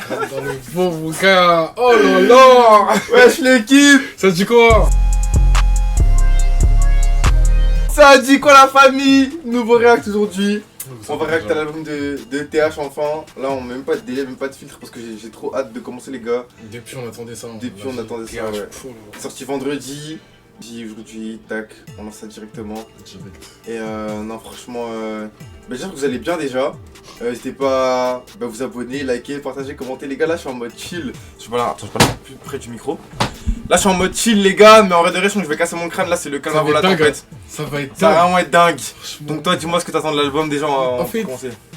Dans le bon, mon gars. Oh là là. Wesh l'équipe. Ça dit quoi? Ça dit quoi la famille? Nouveau react aujourd'hui. On va react à l'album de TH enfin. Là on met même pas de délai, même pas de filtre parce que j'ai trop hâte de commencer les gars. Depuis on attendait ça. Depuis on attendait ça, ouais. Sorti vendredi. Aujourd'hui, tac, on lance ça directement. Et non franchement, j'espère que vous allez bien déjà. N'hésitez pas à vous abonner, liker, partager, commenter. Les gars, là je suis en mode chill. Je suis pas là plus près du micro. Là je suis en mode chill les gars, mais en vrai de vrai je vais casser mon crâne. Là c'est le calme avant la tempête. Ça va être dingue. Ça va vraiment être dingue. Donc toi dis-moi ce que t'attends de l'album déjà. En fait,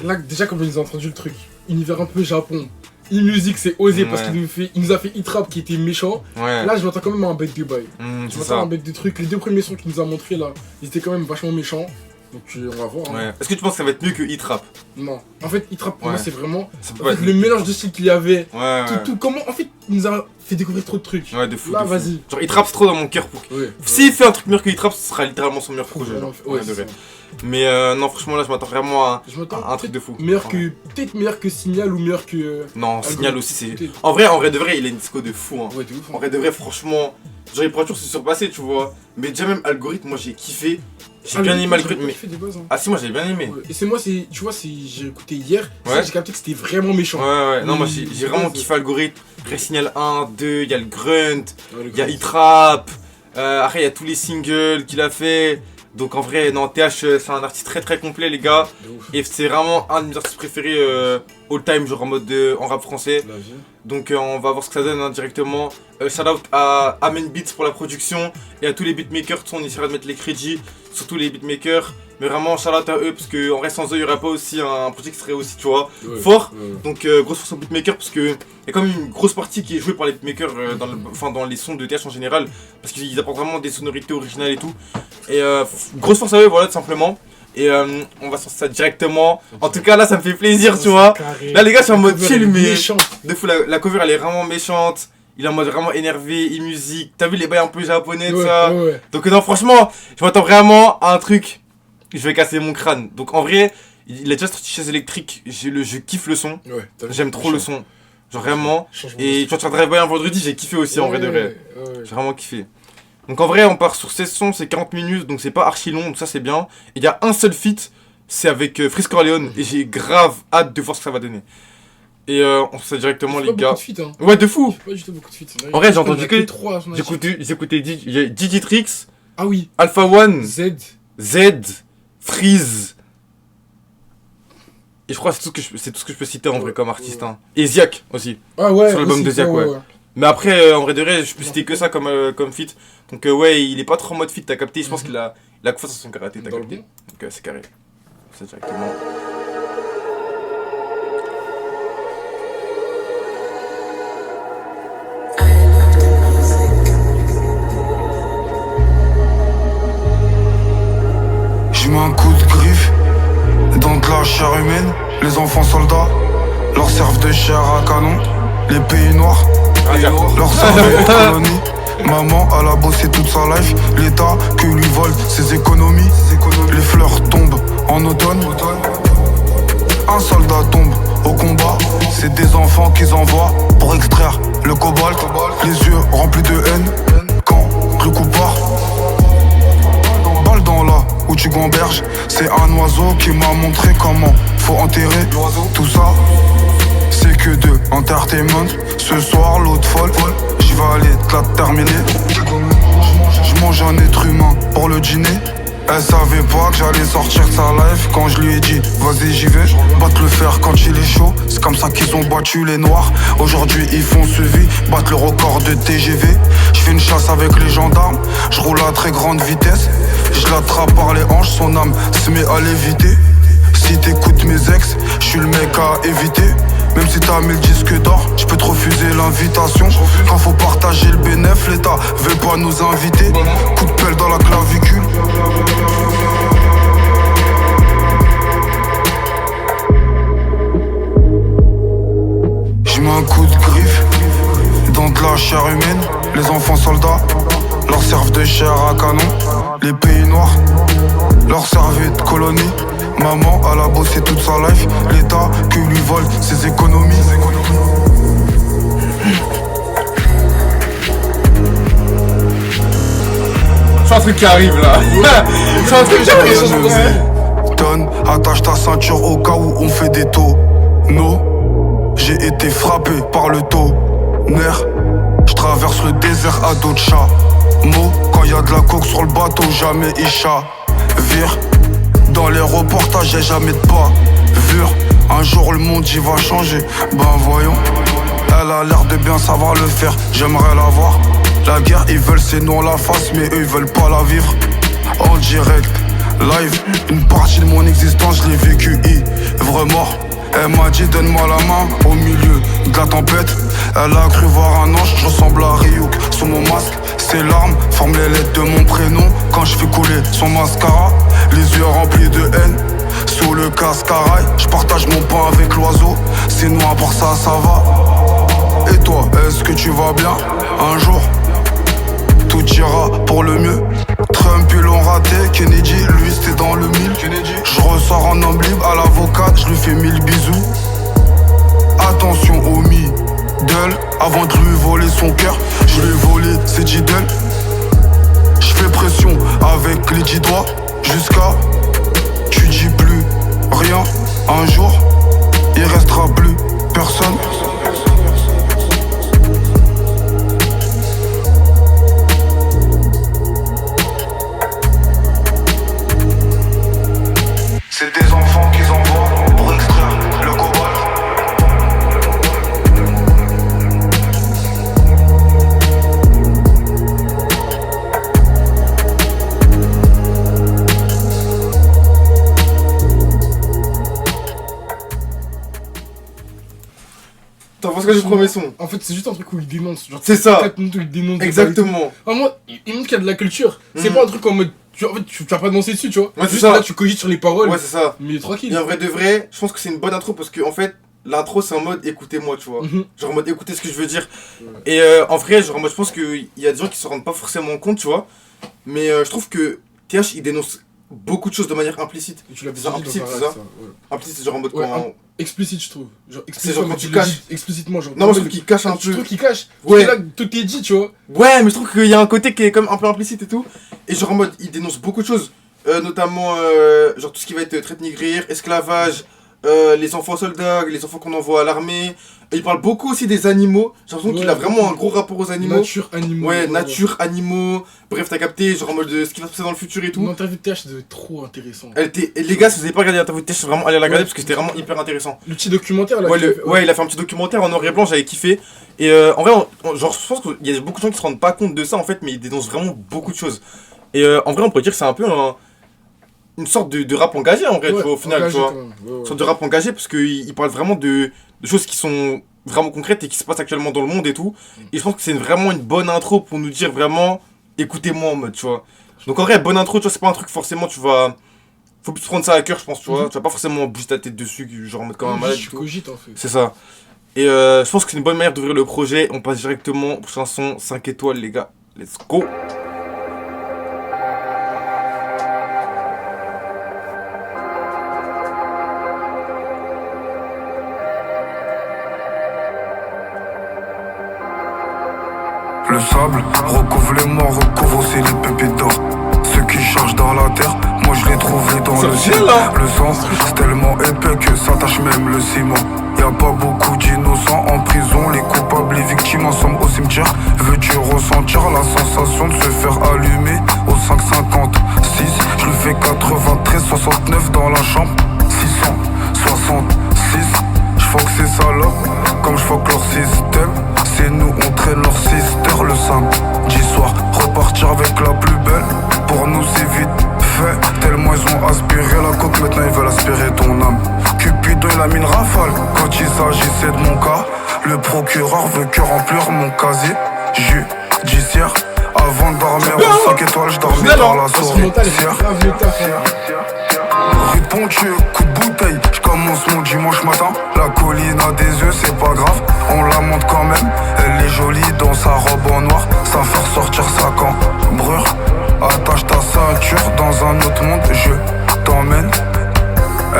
là déjà comme ils ont entendu le truc, univers un peu Japon. E-music c'est osé parce qu'il nous a fait hit rap qui était méchant. Ouais. Là je m'attends quand même à un bête de bail. Je m'attends à un bête de truc. Les deux premiers sons qu'il nous a montré là, ils étaient quand même vachement méchants. Donc on va voir. Ouais. Est-ce que tu penses que ça va être mieux que hit rap? Non. En fait hit rap pour moi c'est vraiment le mélange de styles qu'il y avait. Tout comment en fait il nous a fait découvrir trop de trucs. Ouais de fou. Là vas-y. Genre hit rap c'est trop dans mon cœur pour. S'il fait un truc meilleur que hit rap, ce sera littéralement son meilleur projet. Mais non franchement là je m'attends vraiment à un truc de fou. Peut-être meilleur que Signal ou meilleur que. Non Signal aussi c'est. En vrai de vrai il a une disco de fou hein. Ouais de ouf. En vrai de vrai franchement. Genre il pourra toujours se surpasser tu vois. Mais déjà même Algorithme moi j'ai kiffé. J'ai bien aimé Algorithme mais. Ah si moi j'ai bien aimé. Et c'est moi tu vois j'ai écouté hier. J'ai capté que c'était vraiment méchant. Ouais non moi j'ai vraiment kiffé Algorithme. Après Signal 1, 2, il y a le Grunt, il y a hit rap. Après il y a tous les singles qu'il a fait. Donc en vrai, non, TH c'est un artiste très complet les gars. Et c'est vraiment un de mes artistes préférés all time, genre en mode en rap français. Donc on va voir ce que ça donne directement. Shout out à Amen Beats pour la production et à tous les beatmakers. On essaiera de mettre les crédits, surtout les beatmakers. Mais vraiment shout out à eux parce qu'en vrai sans eux il n'y aurait pas aussi un projet qui serait aussi tu vois fort. Donc grosse force aux beatmakers parce que il y a quand même une grosse partie qui est jouée par les beatmakers dans les sons de TH en général. Parce qu'ils apportent vraiment des sonorités originales et tout. Et grosse force à eux voilà tout simplement. Et on va sortir ça directement. En tout cas là ça me fait plaisir tu vois. Là les gars je suis en mode chill mais de fou la cover elle est vraiment méchante. Il est en mode vraiment énervé, e-music. T'as vu les bails un peu japonais tout ça. Donc non franchement je m'attends vraiment à un truc. Je vais casser mon crâne. Donc en vrai, il a déjà sorti Chaise électrique. Je kiffe le son. J'aime trop le son. Genre vraiment. Et tu vois, Drive By un vendredi, j'ai kiffé aussi en vrai de vrai. J'ai vraiment kiffé. Donc en vrai, on part sur 16 sons, c'est 40 minutes, donc c'est pas archi long, donc ça c'est bien. Et il y a un seul feat, c'est avec Freeze Corleone. Et j'ai grave hâte de voir ce que ça va donner. Et on se fait directement les gars. Ouais, de fou. Pas du tout beaucoup de feats. En vrai, j'ai entendu que. J'ai écouté Digitrix. Ah oui. Alpha One. Z. Freeze. Et je crois que c'est tout ce que je peux citer en vrai comme artiste. Hein. Et Ziak aussi. Ah ouais. Sur l'album de Ziak, Mais après, en vrai de vrai, je peux citer que ça comme feat. Donc ouais, il est pas trop en mode feat, t'as capté. Je pense qu'il a confiance en son karaté, t'as capté. Donc c'est carré. C'est directement. Je mets un coup de griffe dans de la chair humaine. Les enfants soldats leur servent de chair à canon. Les pays noirs leur servent de colonie. Maman elle a bossé toute sa life. L'état que lui vole ses économies. Les fleurs tombent en automne. Un soldat tombe au combat. C'est des enfants qu'ils envoient pour extraire le cobalt. Les yeux remplis de haine quand le coup part. Balle dans la où tu gamberges. C'est un oiseau qui m'a montré comment faut enterrer tout ça. C'est que de entertainment. Ce soir l'autre folle, j'y vais aller te la terminer. Je mange un être humain pour le dîner. Elle savait pas que j'allais sortir de sa life. Quand je lui ai dit vas-y j'y vais. Battre le fer quand il est chaud. C'est comme ça qu'ils ont battu les noirs. Aujourd'hui ils font suivi. Battre le record de TGV. Je fais une chasse avec les gendarmes. Je roule à très grande vitesse. Je l'attrape par les hanches. Son âme se met à l'éviter. Si t'écoutes mes ex, je suis le mec à éviter. Même si t'as mis le disque d'or, je peux te refuser l'invitation. Quand faut partager le bénéf, l'État veut pas nous inviter. Coup de pelle dans la clavicule. Je mets un coup de griffe dans de la chair humaine. Les enfants soldats leur servent de chair à canon. Les pays noirs leur servaient de colonie. Maman elle a bossé toute sa life. L'état que lui vole ses économies. truc qui arrive là. C'est un truc qui arrive. Donne, attache ta ceinture au cas où on fait des taux. No, j'ai été frappé par le tonnerre. Je traverse le désert à dos de chat. Mo, quand y a de la coke sur le bateau, jamais Isha. Vire, dans les reportages, j'ai jamais de pas. Vure, un jour le monde y va changer. Ben voyons, elle a l'air de bien savoir le faire. J'aimerais la voir. La guerre, ils veulent c'est nous on la fasse, mais eux ils veulent pas la vivre. En direct, live, une partie de mon existence, je l'ai vécu ivre mort. Elle m'a dit donne-moi la main au milieu de la tempête. Elle a cru voir un ange, je ressemble à Ryuk. Sous mon masque, ses larmes forment les lettres de mon prénom. Quand je fais couler son mascara, les yeux remplis de haine. Sous le cascarail, je partage mon pain avec l'oiseau. Sinon à part ça, ça va. Et toi, est-ce que tu vas bien? Un jour, tout ira pour le mieux. Trump ils l'ont raté, Kennedy, lui c'était dans le mille. Je ressors en homme libre à l'avocate, je lui fais 1000 bisous. Attention au middle, avant de lui voler son cœur, je lui ai volé ses jiddles. Je fais pression avec les 10 doigts, jusqu'à tu dis plus rien. Un jour, il restera plus personne. C'est des enfants qu'ils envoient pour extraire le cobalt. T'en penses quoi du premier son? En fait, c'est juste un truc où il dénonce. Genre, C'est ça. 4 minutes où il dénonce. Exactement. En moi, il montre qu'il y a de la culture. C'est pas un truc en mode. En fait, tu vas pas danser dessus, tu vois. Ouais, c'est juste ça. là, tu cogites sur les paroles. Ouais, c'est ça. Mais tranquille. Et en vrai de vrai, je pense que c'est une bonne intro parce que en fait, l'intro c'est en mode écoutez-moi, tu vois. Genre en mode écoutez ce que je veux dire. Ouais. Et en vrai, genre en mode je pense qu'il y a des gens qui se rendent pas forcément compte, tu vois. Mais je trouve que TH il dénonce beaucoup de choses de manière implicite. Et tu l'as C'est bien dit implicite, dans ta c'est ça rap, ouais. Implicite, c'est genre en mode Ouais, quand. Explicite, je trouve. Genre, C'est genre quand tu tu le caches. dis explicitement, genre. Non, moi je trouve qu'il cache un Je peu. trouve qu'il cache. Ouais. Là, tout est dit, tu vois. Ouais, mais je trouve qu'il y a un côté qui est comme un peu implicite et tout. Et genre en mode, il dénonce beaucoup de choses. Notamment, genre tout ce qui va être traite négrière, esclavage, les enfants soldats, les enfants qu'on envoie à l'armée. Et il parle beaucoup aussi des animaux. J'ai l'impression qu'il a vraiment un gros rapport aux animaux. Nature, animaux. Ouais, nature, animaux. Bref, t'as capté, genre en mode ce qui va se passer dans le futur et tout. L'interview de TH, c'était trop intéressant. Elle était... Et les gars, si vous avez pas regardé l'interview de Tesh, vraiment allez la regarder parce que c'était vraiment hyper intéressant. Le petit documentaire là. Ouais, qu'il a fait, ouais, il a fait un petit documentaire en noir et blanc, j'avais kiffé. Et en vrai, genre, je pense qu'il y a beaucoup de gens qui se rendent pas compte de ça en fait, mais il dénonce vraiment beaucoup de choses. Et en vrai, on pourrait dire que c'est un peu une sorte de rap engagé en vrai, Ouais, tu vois, au final, engagé, tu vois. quand même. Ouais, Une sorte de rap engagé parce qu'il parle vraiment de choses qui sont vraiment concrètes et qui se passent actuellement dans le monde et tout. Et je pense que c'est vraiment une bonne intro pour nous dire vraiment écoutez-moi en mode, tu vois. Donc en vrai, bonne intro, tu vois, c'est pas un truc forcément, tu vas. Faut plus prendre ça à cœur, je pense, tu vois. Tu vas pas forcément bouger ta tête dessus, genre en mode comme un malade. Je et tout. cogite en fait. C'est ça. Et je pense que c'est une bonne manière d'ouvrir le projet. On passe directement aux chansons 5 étoiles, les gars. Let's go! Le sable recouvre les morts, recouvre aussi les pépites d'or. Ceux qui cherchent dans la terre, moi je l'ai trouvé dans le ciel. Le sang, c'est tellement épais que ça tâche même le ciment. Y'a pas beaucoup d'innocents en prison, les coupables, les victimes ensemble au cimetière. Veux-tu ressentir la sensation de se faire allumer au 556? Je lui fais 93, 69 dans la chambre. 666, j'fuck ces salopes comme j'fuck leur système. C'est nous, on traîne leur sister le samedi soir. Repartir avec la plus belle, pour nous c'est vite fait. Tellement ils ont aspiré la coque, maintenant ils veulent aspirer ton âme. Cupidon il a mis une rafale, quand il s'agissait de mon cas. Le procureur veut que remplir mon casier judiciaire. Avant de dormir aux 5 étoiles, je dormais dans la souricière. Rue de Pontieux, coup de bouteille, je commence mon dimanche matin. La colline a des yeux, c'est pas grave, on la monte quand même. Elle est jolie dans sa robe en noir, ça fait ressortir sa cambrure. Attache ta ceinture, dans un autre monde, je t'emmène.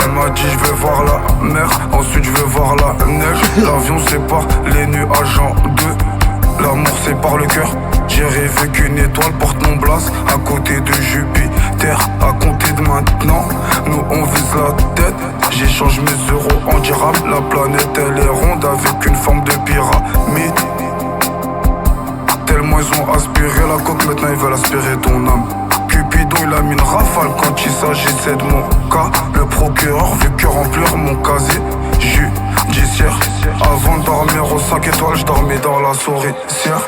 Elle m'a dit je veux voir la mer, ensuite je veux voir la neige. L'avion sépare les nuages en deux, l'amour c'est par le cœur. J'ai rêvé qu'une étoile porte mon blaze à côté de Jupiter. À compter de maintenant, nous on vise la tête. J'échange mes euros en dirham. La planète elle est ronde avec une forme de pyramide. Tellement ils ont aspiré la coque, maintenant ils veulent aspirer ton âme. Cupidon il a mis une rafale quand il s'agissait de mon cas. Le procureur veut que remplir mon casier judiciaire. Avant de dormir aux 5 étoiles, je dormais dans la souricière.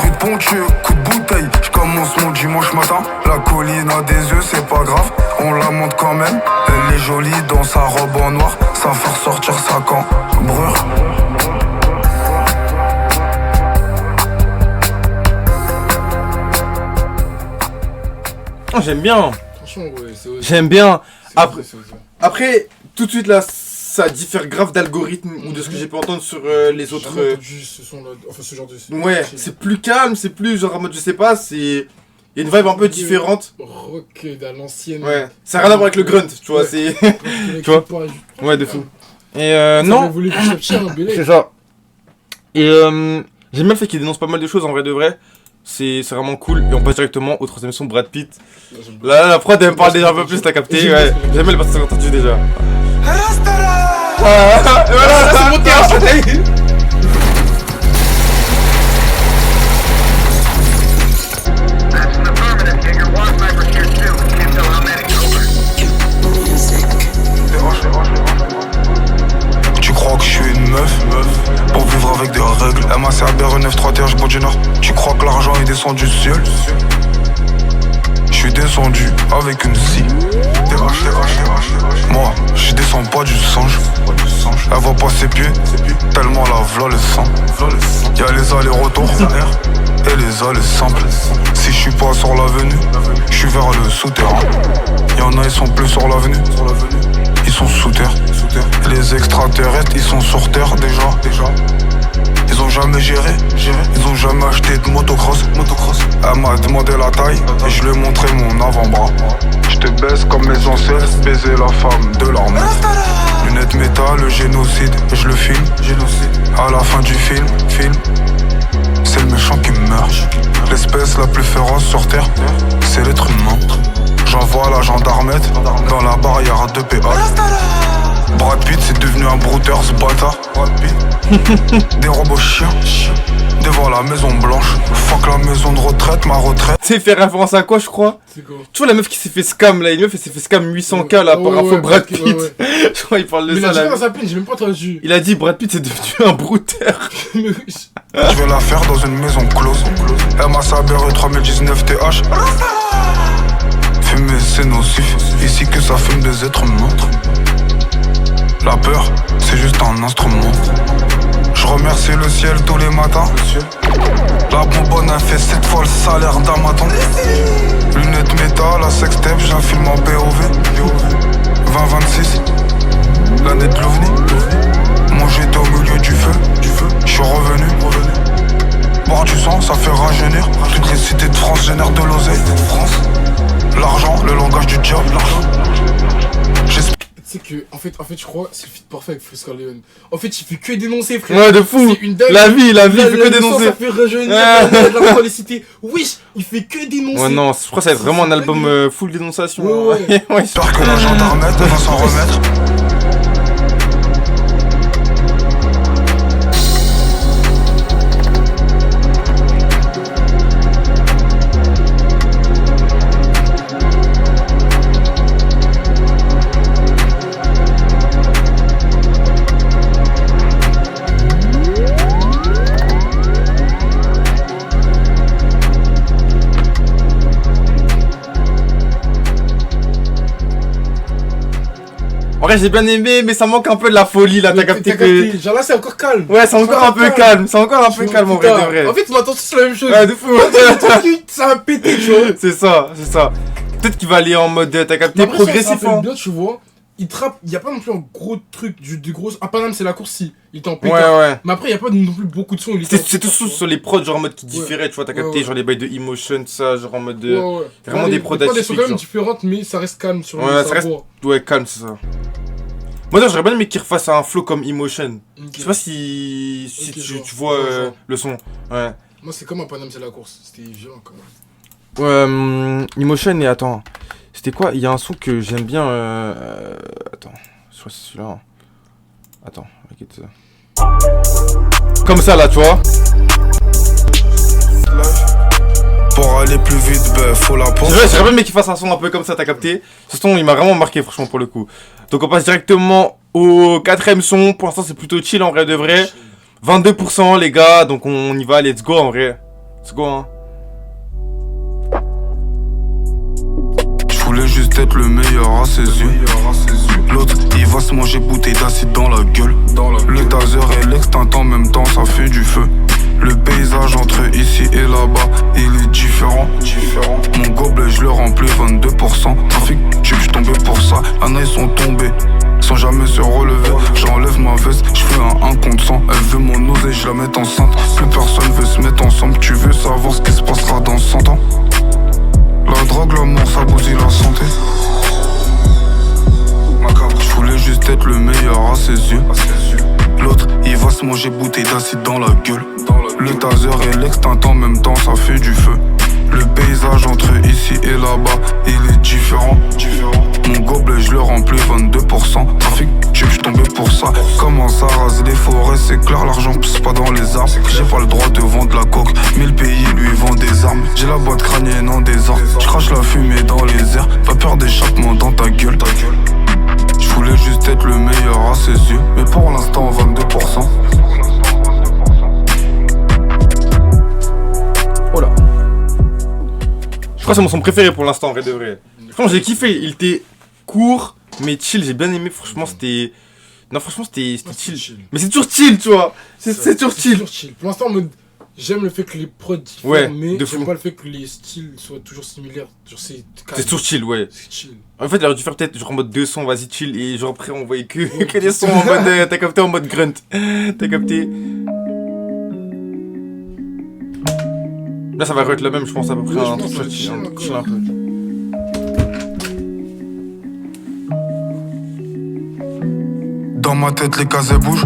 Rue de Ponthieu, coup de bouteille, je commence mon dimanche matin. La colline a des yeux, c'est pas grave, on la monte quand même. Elle est jolie dans sa robe en noir, ça fait ressortir sa cambrure. J'aime bien. Franchement, ouais, c'est osé. J'aime bien. C'est osé. Après, tout de suite là, ça diffère grave d'algorithme ou de ce que j'ai pu entendre sur les autres. J'ai jamais entendu ce son-là, enfin ce genre de. Ouais, c'est plus calme, c'est plus genre en mode je sais pas, c'est. Il y a une vibe un peu différente. Rock à l'ancienne. Ouais, ça n'a rien à voir avec le grunt, tu vois, Ouais. c'est. Tu vois. vois. Ouais, de fou. Et non, c'est ça. Et j'aime bien le fait qu'il dénonce pas mal de choses en vrai de vrai. C'est vraiment cool. Et on passe directement au troisième son, Brad Pitt. Là, la prod, elle me parle déjà un peu plus, t'as capté. Ouais, j'aime bien le passage entendu déjà. Voilà, c'est mon théâtre. Tu crois que je suis une meuf pour vivre avec des règles. MACABR 9-3 TH Bon du Nord. Tu crois que l'argent est descendu du ciel? Je suis descendu avec une scie. Moi, je descends pas du singe. Elle voit pas ses pieds, tellement la v'là le sang. Y'a les allers-retours et les allées simples. Si je suis pas sur l'avenue, je suis vers le souterrain. Y'en a, ils sont plus sur l'avenue, ils sont sous terre. Les extraterrestres, ils sont sur terre déjà. Ils ont jamais géré, ils ont jamais acheté de motocross. Elle m'a demandé la taille et je lui ai montré mon avant-bras. Je te baisse comme mes ancêtres baiser la femme de leur maître. Lunettes métal, le génocide, et je le filme. À la fin du film, c'est le méchant qui meurt. L'espèce la plus féroce sur terre, c'est l'être humain. J'envoie la gendarmette dans la barrière de péage. Brad Pitt c'est devenu un brouteur ce bâtard. Des robots chiens devant la maison blanche. Fuck la maison de retraite, ma retraite. C'est fait référence à quoi, je crois? C'est quoi? Tu vois la meuf qui s'est fait scam là, une meuf elle s'est fait scam 800K là par info Brad Pitt. Ouais. Je crois qu'il parle de Mais il ça a dit là. dans sa peine, j'ai même pas entendu. Il a dit Brad Pitt c'est devenu un brouteur. Mais oui. Je vais la faire dans une maison close. MACABR 3019 TH. Fumer c'est nocif, ici que ça fume des êtres humains. La peur, c'est juste un instrument. Je remercie le ciel tous les matins. La bonbonne a fait 7 fois le salaire d'un maton. Lunettes métal, la sextape, j'ai un film en POV. 2026, l'année de l'OVNI. Moi j'étais au milieu du feu, je suis revenu. Boire du sang, ça fait rajeunir. Toutes les cités de France génèrent de l'oseille. L'argent, le langage du diable. Tu sais que, en fait, je crois, c'est le feat parfait avec Frisk Orleans. En fait, il fait que dénoncer, frère. Ouais, de fou. C'est une dingue. La vie, il fait que dénoncer. Ça fait rajeunir, la les cités. Wesh, il fait que dénoncer. Ouais, non, je crois que ça va être vraiment un album full dénonciation. Ouais. Ouais, J'espère que la gendarmette va s'en remettre. En vrai, j'ai bien aimé, mais ça manque un peu de la folie là, t'as capté que. Genre là, c'est encore calme. Ouais, c'est encore un peu calme, c'est encore un peu calme en vrai de vrai. En fait, on attend tous la même chose. Ouais, de fou. Ça va péter, tu vois. C'est ça. Peut-être qu'il va aller en mode, t'as capté, Après, progressif. ça Hein. bien, tu vois. Il trappe, il y a pas non plus un gros truc, du gros. Ah, Paname, c'est la course, si. Il était en pétard. Ouais. Mais après, il y a pas non plus beaucoup de sons. C'est tout sur les prods, genre en mode qui différaient, tu vois, t'as capté, Ouais. genre les bails de Emotion, tout ça, genre en mode de. Ouais. Vraiment des prods Des atypiques, sont quand même genre. différentes, mais ça reste calme sur Ouais, le ça reste. savoir. Ouais, calme, c'est ça. Moi, j'aurais bien aimé qu'il refasse un flow comme Emotion. Ok. Je sais pas si Ok, tu vois je vois. le son. Ouais. Moi, c'est comme un Paname, c'est la course. C'était violent quand même. Emotion et attends. C'était quoi? Il y a un son que j'aime bien. Attends. Je crois que c'est celui-là. Attends, inquiète. Comme ça là, tu vois. Pour aller plus vite, faut la penser. J'aurais bien aimé qu'il fasse un son un peu comme ça, t'as capté? Ce son, il m'a vraiment marqué, franchement, pour le coup. Donc, on passe directement au 4ème son. Pour l'instant, c'est plutôt chill en vrai de vrai. 22%, les gars. Donc, on y va, let's go en vrai. Let's go, hein. Je voulais juste être le meilleur à ses yeux. L'autre, il va se manger bouteille d'acide dans la gueule. Le taser et l'extinct en même temps, ça fait du feu. Le paysage entre ici et là-bas, il est différent. Mon gobelet, je le remplis 22%. Trafic, tu je tombé pour ça. Anna, ils sont tombés sans jamais se relever. J'enlève ma veste, je fais un 1 contre 100. Elle veut mon osé, je la mets enceinte. Plus personne veut se mettre ensemble. Tu veux savoir ce qui se passera dans 100 ans? La drogue, l'amour, ça bousille la santé. Je voulais juste être le meilleur à ses yeux. L'autre, il va se manger bouteille d'acide dans la gueule. Le taser et l'extinct en même temps, ça fait du feu. Le paysage entre ici et là-bas, il est différent. Mon gobelet, je le remplis 22%. Trafic, tu je tombé pour ça. Comment ça rase les forêts, c'est clair, l'argent pousse pas dans les arbres. J'ai pas le droit de vendre la coque, mais le pays lui vend des armes. J'ai la boîte crânienne en désordre, je crache la fumée dans les airs. Pas peur d'échappement dans ta gueule. Je voulais juste être le meilleur à ses yeux, mais pour l'instant 22%. Oh là. Je crois que c'est mon son préféré pour l'instant, en vrai de vrai. Franchement, j'ai kiffé. Il était court, mais chill. J'ai bien aimé. Franchement, c'était. Non, franchement, c'était chill. Mais c'est toujours chill, tu vois. C'est toujours chill. Pour l'instant, en mode, j'aime le fait que les prods diffèrent, Ouais, mais de j'aime fou. pas le fait que les styles soient toujours similaires. Genre, C'est toujours chill, ouais. C'est chill. En fait, il aurait dû faire peut-être genre en mode 2 sons, vas-y chill. Et genre après, on voyait que des sons en mode. T'as capté en mode grunt. T'as capté. Là, ça va être la même, je pense, à peu près. Ouais, je Un pense truc que ça va être chill un peu. Dans ma tête, les cases bougent.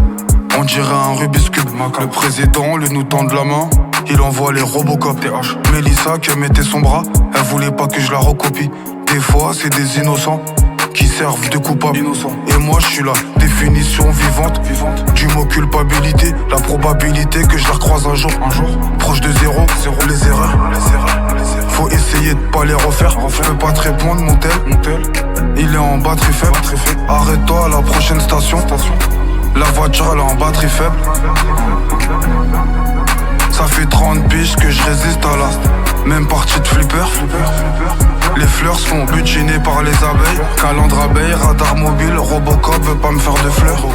On dirait un Rubik's Cube. Le président lui nous tend de la main. Il envoie les Robocop TH. Mélissa qui mettait son bras, elle voulait pas que je la recopie. Des fois, c'est des innocents qui servent de coupables. Et moi, je suis la définition vivante du mot culpabilité. La probabilité que je la recroise un jour. Proche de zéro, les erreurs. Faut essayer de pas les refaire. Je peux pas te répondre, mon tel. Il est en batterie faible. Arrête-toi à la prochaine station. La voiture, elle est en batterie faible. Ça fait 30 piges que je résiste à la même partie de flipper. Les fleurs se font butiner par les abeilles. Calandre abeille, radar mobile, Robocop veut pas me faire de fleurs.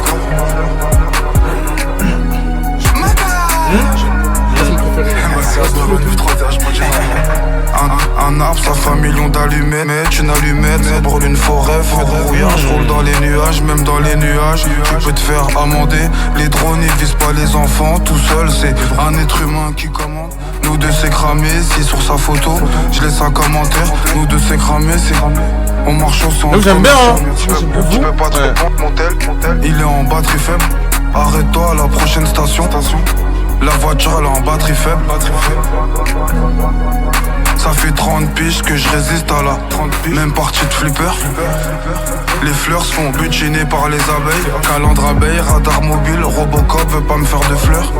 C'est mon préféré. Un arbre, ça fait 1 million d'allumettes. Mais une allumette, ça brûle une forêt. Feu de brouillard, je roule dans les nuages. Même dans les nuages, tu peux te faire amender. Les drones, ils visent pas les enfants. Tout seul, c'est un être humain qui commande. Nous deux, c'est cramé. Si sur sa photo, je laisse un commentaire. Nous deux, c'est cramé. On marche ensemble. J'aime bien, hein. Tu peux pas te répondre, mon tel. Il est en batterie faible. Arrête-toi à la prochaine station. La voiture, elle est en batterie faible. Ça fait 30 piges que je résiste à la même partie de flipper. Les fleurs se font butiner par les abeilles. Calandre abeille, radar mobile, Robocop veut pas me faire de fleurs.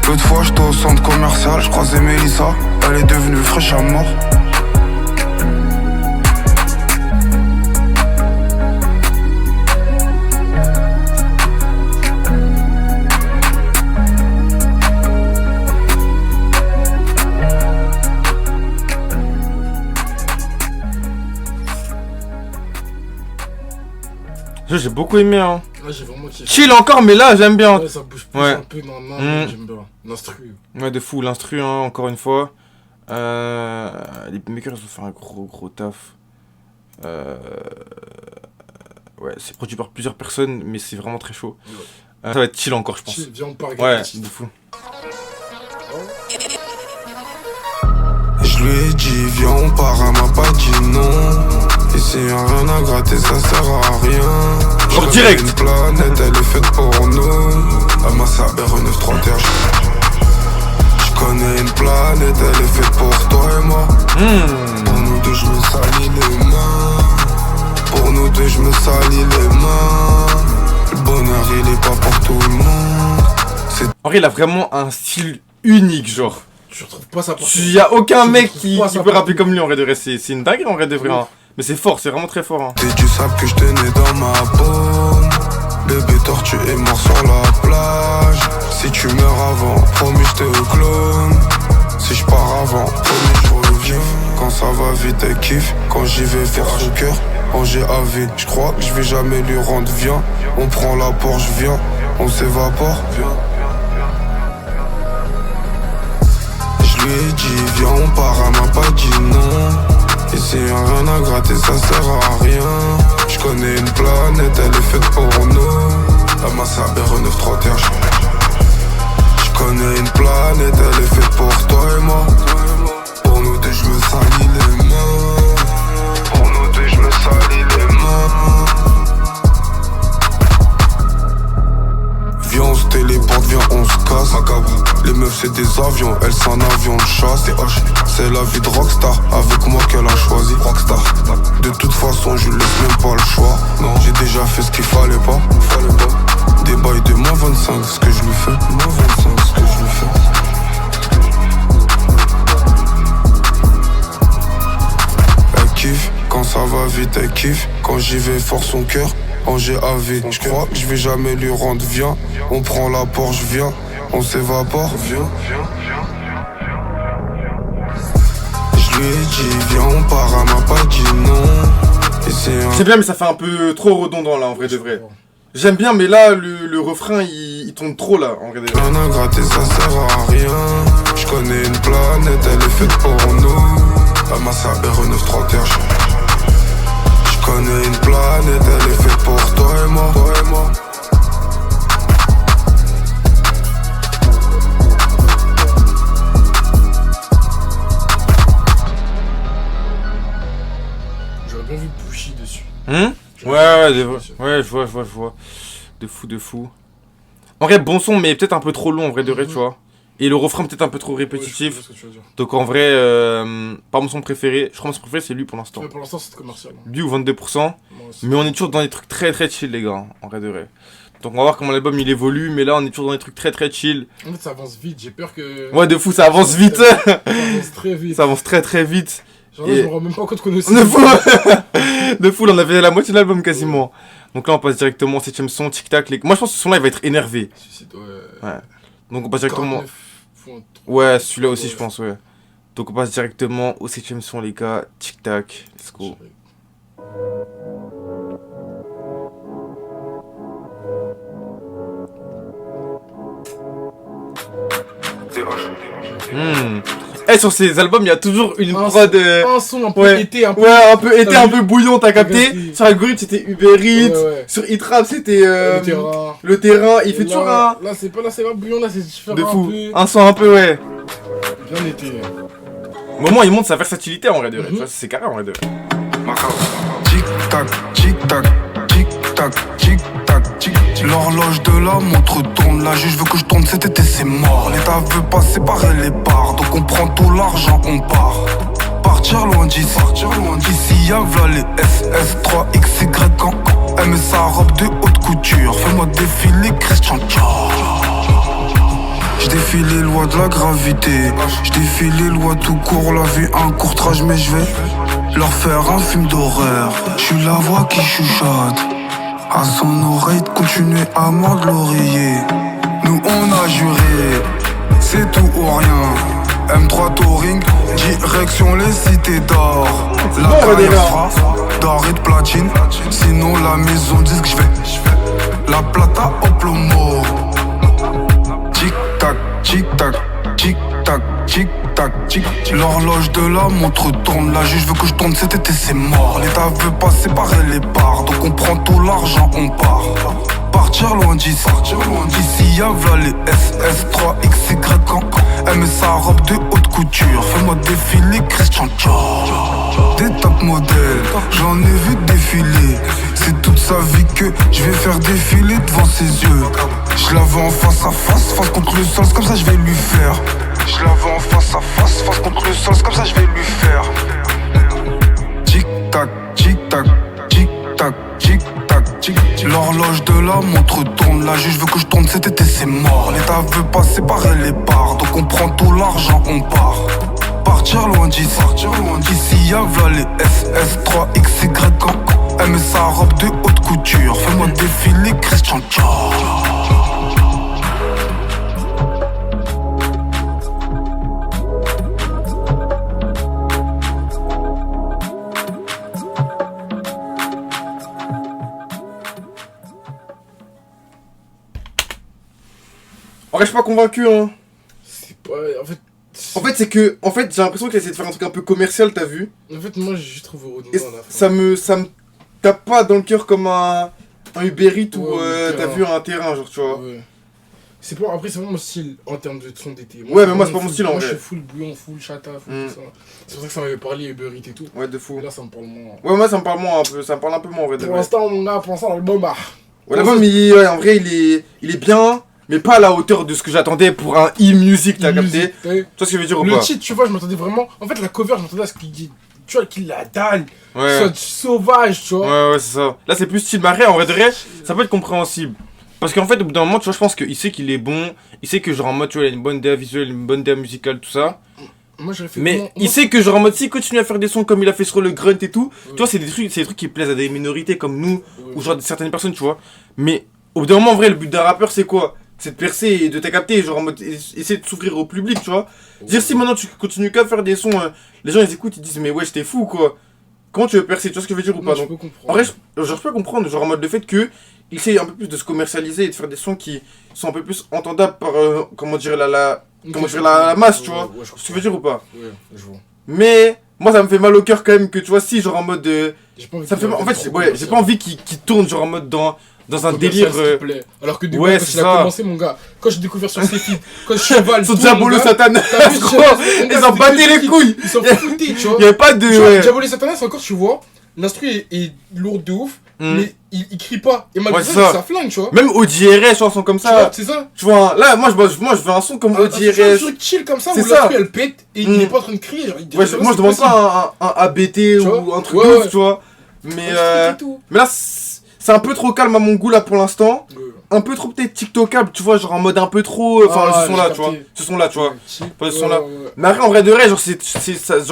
L'autre fois j'étais au centre commercial, je croisais Mélissa. Elle est devenue fraîche à mort. J'ai beaucoup aimé, hein. Là, j'ai vraiment kiffé. Chill encore, mais là, j'aime bien. Ouais, ça bouge plus Ouais. un peu dans la j'aime bien. L'instru. Ouais, de fou, l'instru, hein, encore une fois. Les beatmakers, ils ont fait un gros taf. Ouais, c'est produit par plusieurs personnes, mais c'est vraiment très chaud. Ouais. Ça va être chill encore, je pense. Chill, viens, on part avec Ouais, le titre. de fou. Je lui ai dit viens on part, elle m'a pas dit non. Et Ici y'a rien à gratter, ça sert à rien. Genre direct. Une planète, elle est faite pour nous. Ma Saber 93 TH. J'connais une planète, elle est faite pour toi et moi. Pour nous deux, j'me salis les mains. Pour nous deux, j'me salis les mains. Le bonheur, il est pas pour tout le monde. En vrai, il a vraiment un style unique, genre. Tu retrouves pas ça partout. Il y a aucun Tu mec retrouves qui pas peut ça rapper partout. comme lui en vrai de vrai. C'est une dinguerie en vrai de vrai. Hein. Mais c'est fort, c'est vraiment très fort. Hein. C'est du sable que je tenais dans ma paume. Bébé tortue est mort sur la plage. Si tu meurs avant, promis je te clone. Si je pars avant, promis je reviens. Quand ça va vite elle kiffe. Quand j'y vais faire son cœur, en GAV. Je crois que je vais jamais lui rendre, viens. On prend la Porsche, viens. On s'évapore, viens. Je lui ai dit viens on part, elle m'a pas dit non. Ici y'a rien à gratter, ça sert à rien. J'connais une planète, elle est faite pour nous. Ma Saber 93 TH. J'connais une planète, elle est faite pour toi et moi. Pour nous deux j'me salis les mains. Pour nous deux j'me salis les mains. Viens on se téléporte, viens on se casse. Les meufs c'est des avions, elles c'est un avion de chasse. C'est la vie de rockstar, avec moi qu'elle a choisi. Rockstar. De toute façon je laisse même pas le choix. Non, j'ai déjà fait ce qu'il fallait pas. Des bails de moins 25, ce que je lui fais. Moins 25, ce que je lui fais. Elle kiffe, quand ça va vite elle kiffe. Quand j'y vais fort son cœur. En GAV, je crois que je vais jamais lui rendre, viens. On prend la Porsche, viens. On s'évapore, viens. Je lui ai dit viens on part, elle m'a pas dit non. Et C'est bien mais ça fait un peu trop redondant là en vrai de vrai. J'aime bien mais là le refrain il tombe trop là en vrai de vrai. rien à gratter, ça sert à rien. Je connais une planète, elle est faite pour nous. Ma Saber 93 TH. Je connais une planète, elle est faite pour toi et moi. J'aurais bien vu Pushy dessus. Ouais, je vois. De fou. En vrai, bon son, mais peut-être un peu trop long en vrai de vrai, tu vois. Et le refrain peut-être un peu trop répétitif. Ouais, je vois ce que tu veux dire. Donc en vrai, pas mon son préféré. Je crois que mon son préféré c'est lui pour l'instant. Ouais, pour l'instant c'est commercial. Hein. Lui ou 22%. Moi aussi. Mais on est toujours dans des trucs très très chill les gars, en vrai de vrai. Donc on va voir comment l'album il évolue, mais là on est toujours dans des trucs très très chill. En fait ça avance vite, j'ai peur que... Ouais de fou, ça avance vite. Ça avance très vite. Ça avance très très vite. Genre là, je me rends même pas compte qu'on est aussi... De fou. De fou, là, on avait la moitié de l'album quasiment. Donc là on passe directement au 7ème son, tic tac. Moi je pense que ce son là il va être énervé. Suicide, Ouais. Donc on passe directement... 49.3. Ouais, celui-là aussi je pense, ouais. Donc on passe directement au 7ème son les gars, tic tac, let's go. Eh, sur ces albums, il y a toujours une prod. Un son un peu été, un peu. Ouais, un peu été, un peu bouillon, t'as capté. Merci. Sur Algorithme, c'était Uber Eats. Ouais. Sur Hitrap, c'était. Le terrain. Il fait Là, toujours un. Là, c'est pas bouillon, là, c'est différent. De fou. Un peu. Un son un peu, ouais. Bien été. Au moment, il montre sa versatilité en vrai de vrai. Tu vois, c'est carré en vrai de vrai. Tic tac, tic tac, tic tac, tic tac, tic. L'horloge de la montre tourne, la juge veut que je tourne cet été, c'est mort. L'État veut pas séparer les parts, donc on prend tout l'argent, on part. Partir loin d'ici, ici y'a v'là les SS3, XY quand elle met sa robe de haute couture. Fais-moi défiler Christian Dior. J'défie les lois de la gravité, j'défie les lois tout court, la vie un courtrage mais j'vais leur faire un film d'horreur. J'suis la voix qui chuchote à son oreille de continuer à mordre l'oreiller. Nous on a juré, c'est tout ou rien. M3 Touring, direction les cités d'or. La carrière sera d'or et de platine, sinon la maison disque j'vais la plata au plomo. Tic tac, tic tac, tic tac, tic tac, tic. L'horloge de la montre tourne, la juge veut que je tourne cet été, c'est mort. L'État veut pas séparer les parts, donc on prend tout l'argent, on part. Partir loin d'ici, ici y'a v'là les SS3, XY quand Elle met sa robe de haute couture. Fais-moi défiler Christian Dior. Des top modèles, j'en ai vu défiler. C'est toute sa vie que je vais faire défiler devant ses yeux. Je la veux en face à face, face contre le sol, c'est comme ça je vais lui faire. Je la veux en face à face, face contre le sol, c'est comme ça je vais lui faire. Tic tac, tic tac, tic tac, tic tac, tic tac. L'horloge de la montre tourne, la juge veut que je tourne cet été c'est mort. L'État veut pas séparer les parts, donc on prend tout l'argent, on part. Partir loin d'ici, y'a v'là les SS3XY. Elle met sa robe de haute couture. Fais-moi défiler Christian Dior. En vrai, je suis pas convaincu, hein. C'est pas. En fait, c'est que. En fait, j'ai l'impression qu'il essaie de faire un truc un peu commercial, t'as vu. En fait, moi, j'ai juste trouvé redondant Et à la fin. ça me tape pas dans le cœur comme un Uber Eats où Ouais, t'as vu un terrain, genre, tu vois. Ouais. C'est pas, après, c'est pas mon style en termes de son d'été. Ouais, mais moi, c'est pas mon style, en Moi, vrai. je suis full bouillon, full chata, full tout ça. C'est pour ça que ça m'avait parlé Uber Eats et tout. Ouais, de fou. Et là, ça me parle moins. Ouais, moi, ça me parle moins un peu. Ça me parle un peu moins, en vrai. de Pour vrai. l'instant, mon gars, pour l'instant, l'album, bah. Ouais, l'album, ouais, en vrai, il est bien, mais pas à la hauteur de ce que j'attendais pour un e-music, t'as capté. Tu vois ce que je veux dire ou Le pas? titre, tu vois, je m'attendais vraiment. En fait, la cover, je m'attendais à ce qu'il dit. Tu vois, qu'il la dalle. Ouais. Soit sauvage, tu vois. Ouais, ouais, c'est ça. Là, c'est plus style marée. En vrai de vrai, ça peut être compréhensible. Parce qu'en fait, au bout d'un moment, tu vois, je pense qu'il sait qu'il est bon. Il sait que, genre, en mode, tu vois, il a une bonne DA visuelle, une bonne DA musicale, tout ça. Moi, j'aurais fait. Mais il sait que, genre, en mode, s'il continue à faire des sons comme il a fait sur le grunt et tout, tu vois, c'est des trucs qui plaisent à des minorités comme nous, ou genre certaines personnes, tu vois. Mais au bout d'un moment, en vrai, le but d'un rappeur, c'est quoi? C'est de percer et de t'acapter, genre, en mode, essayer de s'ouvrir au public, tu vois. Dire si maintenant tu continues qu'à faire des sons, les gens ils écoutent, ils disent, mais wesh, t'es fou, quoi. Comment tu veux percer, tu vois ce que je veux dire ou pas? Je Donc, peux comprendre. en vrai, je peux comprendre, genre en mode le fait que il essaye un peu plus de se commercialiser et de faire des sons qui sont un peu plus entendables par, comment dire, la masse, tu vois. Ouais, Ce que tu veux dire ou pas? Ouais, je vois. Mais, moi ça me fait mal au cœur quand même que tu vois, si, genre en mode. J'ai pas envie Ça me fait qu'il mal, en fait, fasse ouais, j'ai pas envie qu'il tourne, genre en mode dans un délire. s'il te plaît. Alors que du coup, ouais, quand c'est il a ça. commencé, mon gars, quand j'ai découvert sur ses feats, quand Cheval. Son Diabolo Satanas, t'as vu, gros, mon gars, ils en battaient c'était les couilles. Ils s'en foutaient, tu vois. Y'avait pas de. Tu vois, Ouais. Diabolo Satanas, encore, tu vois, l'instru est lourd de ouf, mais il crie pas. Et malgré Ouais, c'est ça, ça. ça flingue, tu vois. Même ODRS, chanson comme Tu vois, ça. c'est ça. Tu vois, là, moi je veux un son comme Un ODRS. truc chill comme ça, C'est où ça. l'instru elle pète et il est pas en train de crier. Genre, Ouais, moi je demande pas un ABT ou vois. un truc Ouais, de ouf, ouais. tu vois. Mais là, c'est un peu trop calme à mon goût là pour l'instant. Un peu trop peut-être TikTokable, tu vois, genre en mode un peu trop. Enfin, ce son là, tu vois. Ce son là, tu vois. Pas ce son là. Mais après, en vrai de vrai, genre,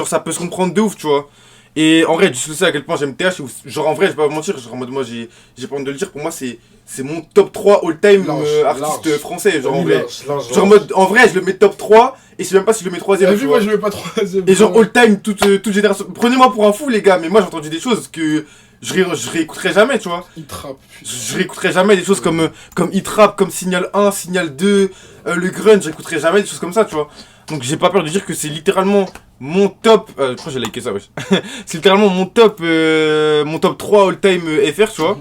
ça peut se comprendre de ouf, tu vois. Et en vrai, je sais à quel point j'aime TH. Genre en vrai, je vais pas vous mentir, genre en mode moi j'ai pas honte de le dire, pour moi c'est mon top 3 all-time artiste français. Genre en vrai. Genre en mode, en vrai, je le mets top 3 et je sais même pas si je le mets 3ème. T'as vu, moi je mets pas 3ème. Et genre all-time, toute génération. Prenez-moi pour un fou, les gars, mais moi j'ai entendu des choses que je réécouterai jamais, tu vois. Il trappe. Je réécouterai jamais des choses comme Hit Rap, comme Signal 1, Signal 2, le Grunge, je réécouterai jamais des choses comme ça, tu vois. Donc j'ai pas peur de dire que c'est littéralement mon top. Pourquoi j'ai liké ça, wesh. C'est littéralement mon top 3 all-time FR, tu vois.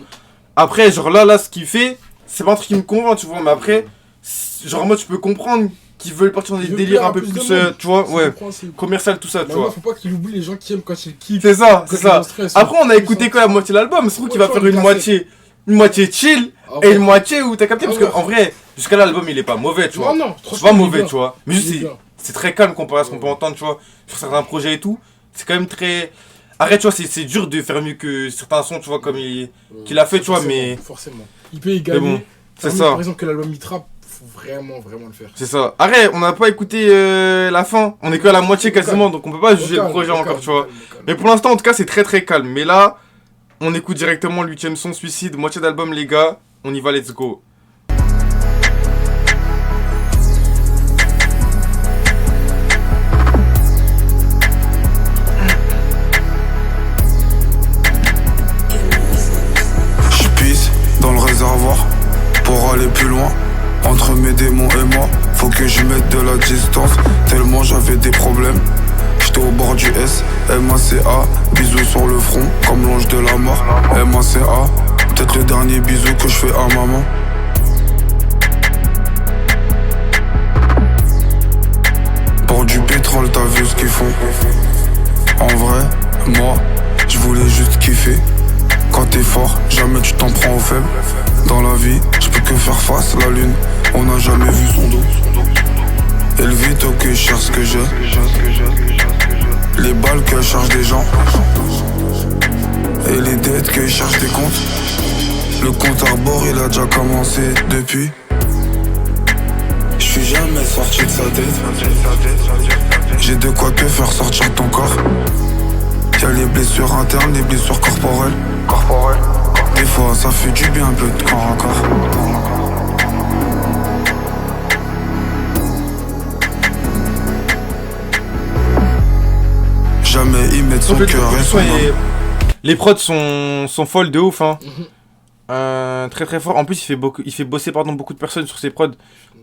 Après, genre là, ce qu'il fait, c'est pas un truc qui me convainc, tu vois. Mais après, genre en mode, tu peux comprendre qu'ils veulent partir dans des délires un peu plus, tu vois, ouais, commercial, tout ça, tu vois. Faut pas qu'il oublie les gens qui aiment quand il kiffe. C'est ça, c'est ça. Après, on a écouté quoi la moitié de l'album. C'est trouve qu'il va faire une moitié chill et une moitié où t'as capté. Parce qu'en vrai, jusqu'à là, l'album il est pas mauvais, tu vois. Non, c'est pas mauvais, tu vois. Mais juste, c'est très calme comparé à ce qu'on peut entendre, tu vois, sur certains projets et tout. C'est quand même très. Arrête, tu vois, c'est dur de faire mieux que certains sons, tu vois, comme qu'il a fait, tu vois, mais. Forcément. Il peut égaler. Bon, c'est ça. Par exemple, que l'album Hit Rap, faut vraiment le faire. C'est ça. Arrête, on n'a pas écouté la fin. On est que à la moitié quasiment, donc on peut pas juger le projet encore, tu vois. Mais pour l'instant, en tout cas, c'est très très calme. Mais là, on écoute directement le 8ème son, Suicide, moitié d'album, les gars. On y va, let's go. Pour aller plus loin, entre mes démons et moi, faut que je mette de la distance. Tellement j'avais des problèmes, j'étais au bord du S. MACA, bisous sur le front, comme l'ange de la mort. MACA, peut-être le dernier bisou que je fais à maman. faire face à la lune. On n'a jamais vu son dos. Et le vito que je cherche ce que j'ai. Les balles que je charge des gens. Et les dettes que je cherche des comptes. Le compte à rebours il a déjà commencé depuis. Je suis jamais sorti de sa tête. J'ai de quoi te faire sortir de ton corps. Y'a les blessures internes, les blessures corporelles. Des fois ça fait du bien un peu de corps à corps. Jamais y mettre son cœur et son âme. Les prods sont folles de ouf, hein. Très très fort. En plus, il fait bosser beaucoup de personnes sur ses prods.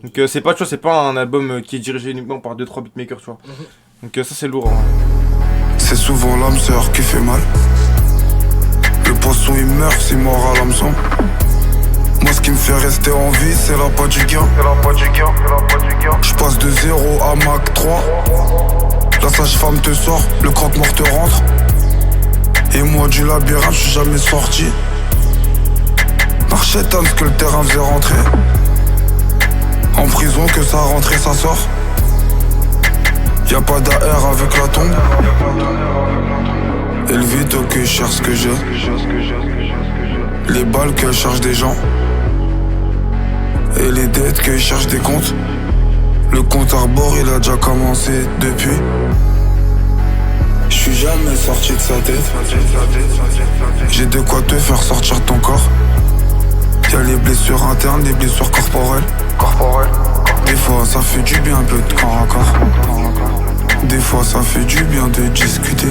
Donc c'est pas, tu vois, c'est pas un album qui est dirigé uniquement par 2-3 beatmakers, tu vois. Donc ça c'est lourd. Hein. C'est souvent l'âme sœur qui fait mal. Le poisson il meurt, c'est mort à l'hameçon. Moi ce qui me fait rester en vie, c'est la pas du gain. Je passe de 0 à Mac 3. La sage-femme te sort, le croque-mort te rentre. Et moi du labyrinthe, je suis jamais sorti. Marchétan, ce que le terrain faisait rentrer. En prison, que ça rentre et ça sort. Y'a pas d'AR avec la tombe. Et le vito que je cherche ce que j'ai. Les balles que je charge des gens. Et les dettes que je cherche des comptes. Le compte à rebours il a déjà commencé depuis. Je suis jamais sorti de sa tête. J'ai de quoi te faire sortir de ton corps. Y'a les blessures internes, les blessures corporelles. Des fois ça fait du bien un peu de corps à corps. Des fois ça fait du bien de discuter.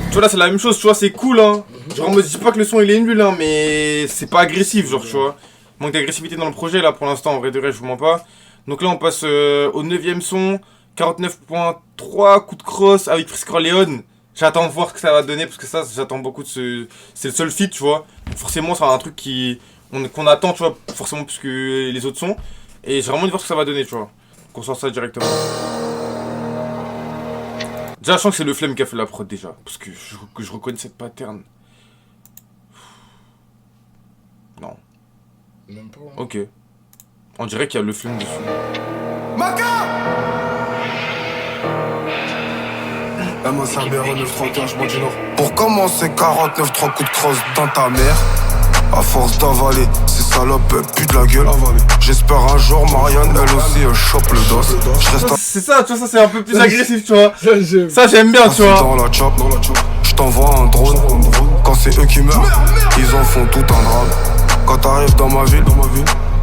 Tu vois là c'est la même chose, tu vois, c'est cool hein. Genre on me dit pas que le son il est nul hein, mais c'est pas agressif genre, tu vois. Manque d'agressivité dans le projet là pour l'instant, en vrai de vrai je vous mens pas. Donc là on passe au 9ème son, 49.3 coup de crosse avec Frisk Leon. J'attends de voir ce que ça va donner parce que ça j'attends beaucoup de ce... C'est le seul feat tu vois. Forcément c'est un truc qu'on attend tu vois, forcément plus que les autres sons. Et j'ai vraiment envie de voir ce que ça va donner tu vois. Qu'on sort ça directement. Déjà, je sens que c'est le Flemme qui a fait la prod déjà, parce que je reconnais cette pattern. Non. Même pas. Hein. Ok. On dirait qu'il y a le Flemme dessus. Maca MSABR 931, je m'en dis non. Pour commencer, 49, 3 coups de crosse dans ta mère. À force d'avaler, ces salopes puent de la gueule. J'espère un jour Marianne, elle aussi, elle chope le dos. C'est ça, tu vois, ça c'est un peu plus agressif, tu vois. Ça j'aime bien, tu vois. Dans la chop, je t'envoie un drone. Quand c'est eux qui meurent, ils en font tout un drame. Quand t'arrives dans ma ville,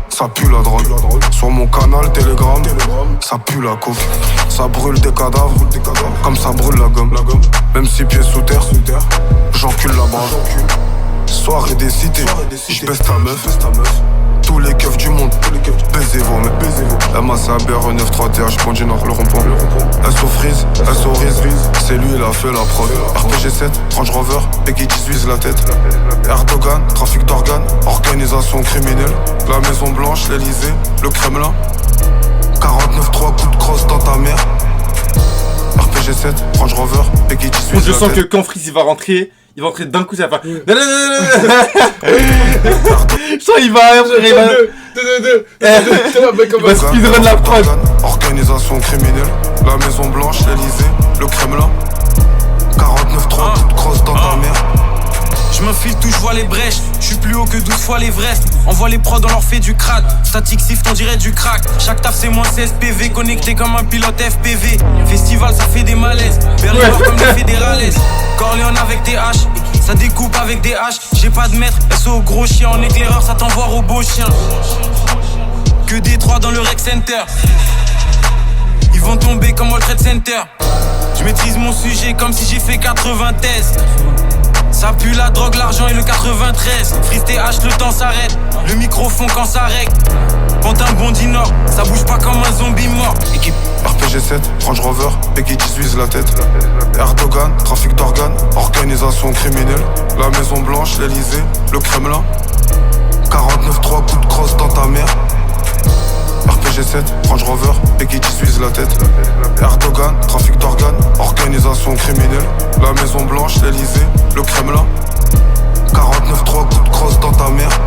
ça pue la drogue. Sur mon canal Telegram, ça pue la coke. Ça brûle des cadavres, comme ça brûle la gomme. Même si pieds sous terre, j'encule la base. Soirée des cités, j'baisse ta meuf. Tous les keufs du monde, baisez vos mecs. MSABR 931, j'prends du nord, le rond-point. SO Freeze, SO Riz, c'est lui il a fait la prod. RPG7, Range Rover, Peggy 18 la tête. Erdogan, trafic d'organes, organisation criminelle. La Maison Blanche, l'Elysée, le Kremlin. 49-3 coups de crosse dans ta mère. RPG7, Range Rover, Peggy 18 Je la sens tête. que quand Freeze il va rentrer d'un coup ça va faire. Je sens il va speedrun la prod. Organisation criminelle, la Maison Blanche, l'Elysée, le Kremlin. 49-3 coups de crosse dans ta mère. Je m'infiltre tout, je vois les brèches. Je suis plus haut que 12 fois l'Everest. Envoie les prods, on leur fait du crade. Static sift, on dirait du crack. Chaque taf c'est moins 16 PV. Connecté comme un pilote FPV. Festival, ça fait des malaises. Berlin comme les fédérales. Corleone avec des haches. Ça découpe avec des haches. J'ai pas de maître, SO au gros chien. En éclaireur, ça t'envoie au beau chien. Que des 3 dans le Rec Center. Ils vont tomber comme World Trade Center. Je maîtrise mon sujet comme si j'ai fait 80 thèses. Ça pue la drogue, l'argent et le 93. Freeze TH, le temps s'arrête. Le micro fond quand ça règle. Pantin bondi nord, ça bouge pas comme un zombie mort. Équipe RPG7, Range Rover, Peggy 18 la tête. Erdogan, trafic d'organes, organisation criminelle. La Maison Blanche, l'Elysée, le Kremlin. 49-3 coups de crosse dans ta mère. RPG G7, Range Rover, et qui suisse la tête. Erdogan, trafic d'organes, organisation criminelle. La Maison Blanche, l'Elysée, le Kremlin. 49-3 coups de crosse dans ta mère.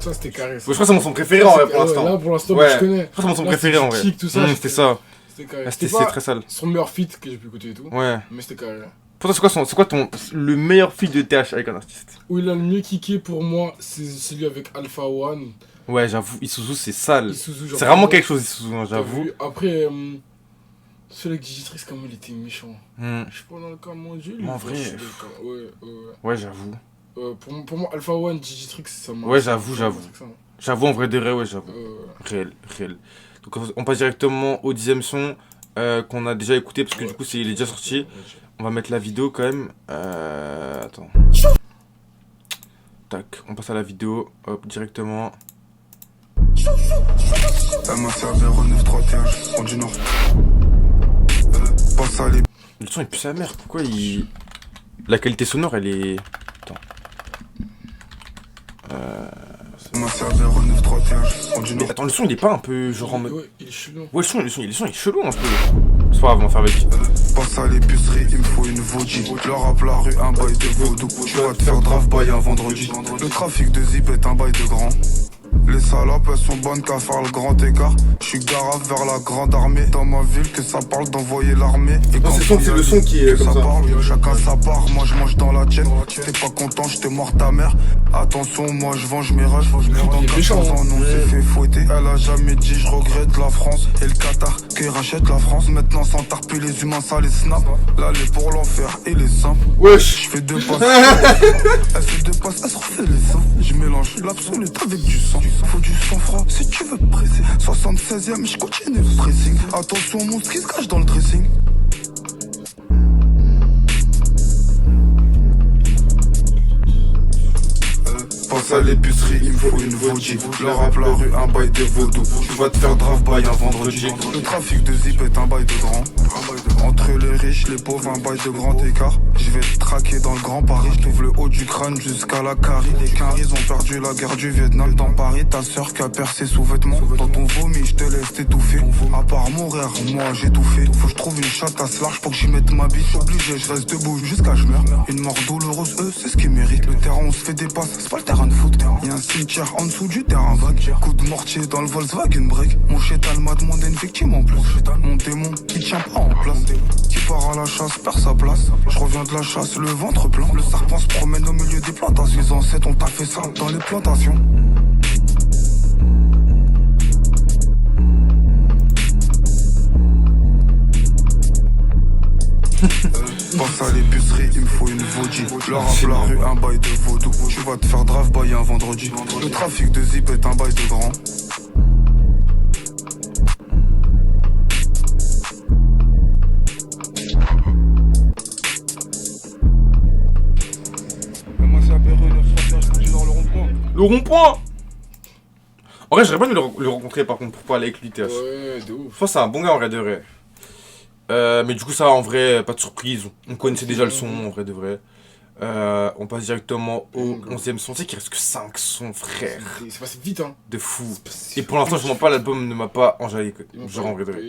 Ça c'était carré. Je crois que c'est mon son préféré en vrai pour l'instant. Là pour l'instant, Ouais. je connais. Je crois que c'est mon son préféré en vrai. Tout ça, C'était ça. C'était carré. C'était C'était pas très sale. son meilleur feat que j'ai pu écouter et tout. Ouais. Mais c'était carré. Pour toi, c'est quoi le meilleur feat de TH avec un artiste? Où il a le mieux kické pour moi, c'est celui avec Alpha One. Ouais, j'avoue, Isuzu c'est sale. Isuzu, genre, C'est vraiment quelque chose, Isuzu, hein, j'avoue. Après, celui avec Digitrix, comment il était méchant. Hmm. Je suis pas dans le cas, mon dieu. En vrai. Ouais. Ouais, j'avoue. Pour moi, Alpha One, Digitrix, ça m'a. Ouais, j'avoue. J'avoue, en vrai de vrai, ouais, j'avoue. Réel. Donc, on passe directement au 10ème son qu'on a déjà écouté parce que du coup, il est déjà sorti. On va mettre la vidéo quand même. Attends. Tac, on passe à la vidéo, hop, directement. MACABR 931, on du Nord. Passe à les. Le son est plus sa mère, pourquoi il. La qualité sonore, elle est. Attends. MACABR 931, on du Nord. Mais attends, le son il est pas un peu genre en mode. Ouais, il est chelou. Ouais, le son il est chelou un peu. C'est pas grave, on va faire avec. Passe à l'épicerie, il me faut une Voji. Le rap la rue, un bail de vaudou. Tu vas te faire drive-by un vendredi. Le trafic de zip est un bail de grand. Les salopes elles sont bonnes qu'à faire le grand écart. J'suis garave vers la grande armée. Dans ma ville que ça parle d'envoyer l'armée. Et quand c'est le son qui est ça comme ça. parle, chacun sa part, moi je mange dans la tienne. T'es pas content, j't'ai mort ta mère. Attention, moi je venge mes rushs. Dans 14 ans, on s'est fait fouetter. Elle a jamais dit je regrette la France et le Qatar qui rachète la France. Maintenant sans tarper les humains, ça les snap. L'aller pour l'enfer et les simples. Wesh. Je fais deux passes. Elle fait deux passes, elle se refait les seins. Je mélange l'absolute avec du sang. Faut du sang-froid si tu veux presser. 76ème, je continue le stressing. Attention, mon ski se cache dans le dressing. Passe à l'épicerie, il me faut une Voji. Le rap la rue, un bail de vaudou. Tu vas te faire drive-by un vendredi. Le trafic de zip est un bail de grand. Entre les riches, les pauvres, un bail de grand écart. Je vais te traquer dans le Grand Paris. Je t'ouvre le haut du crâne jusqu'à la carie. Les caries ont perdu la guerre du Vietnam. Dans Paris, ta sœur qui a percé sous vêtements. Dans ton vomi, je te laisse t'étouffer. À part mourir, moi j'ai tout fait. Faut que je trouve une chatte assez large pour que j'y mette ma bite. Obligé, je reste debout jusqu'à je meurs. Une mort douloureuse, c'est ce qu'ils méritent. Le terrain, on se fait des passes, c'est pas le terrain de foot. Y'a un cimetière en dessous du terrain vague. Coup de mortier dans le Volkswagen break. Mon chétal m'a demandé une victime en plus. Mon démon, il tient pas en place. Qui part à la chasse perd sa place. Je reviens de la chasse, le ventre plein. Le serpent se promène au milieu des plantations. Les ancêtres ont fait ça dans les plantations. Passe à l'épicerie, il me faut une Voji. Le rap la rue, un bail de vaudou. Tu vas te faire drive-by un vendredi. Le trafic de zip est un bail de grand. Moi c'est APR 931, je continue dans le rond-point. Le rond-point. En vrai, j'aurais pas dû le rencontrer par contre pour parler avec lui, TH. Ouais, de ouf. Je pense que c'est un bon gars en vrai de vrai. Mais du coup, ça en vrai, pas de surprise. On connaissait déjà le son en vrai de vrai. On passe directement au 11ème son. Tu sais qu'il reste que 5 sons, frère. C'est passé vite, hein. De fou. Et pour l'instant, je mens pas, l'album ne m'a pas enjaillé. Genre en vrai de vrai.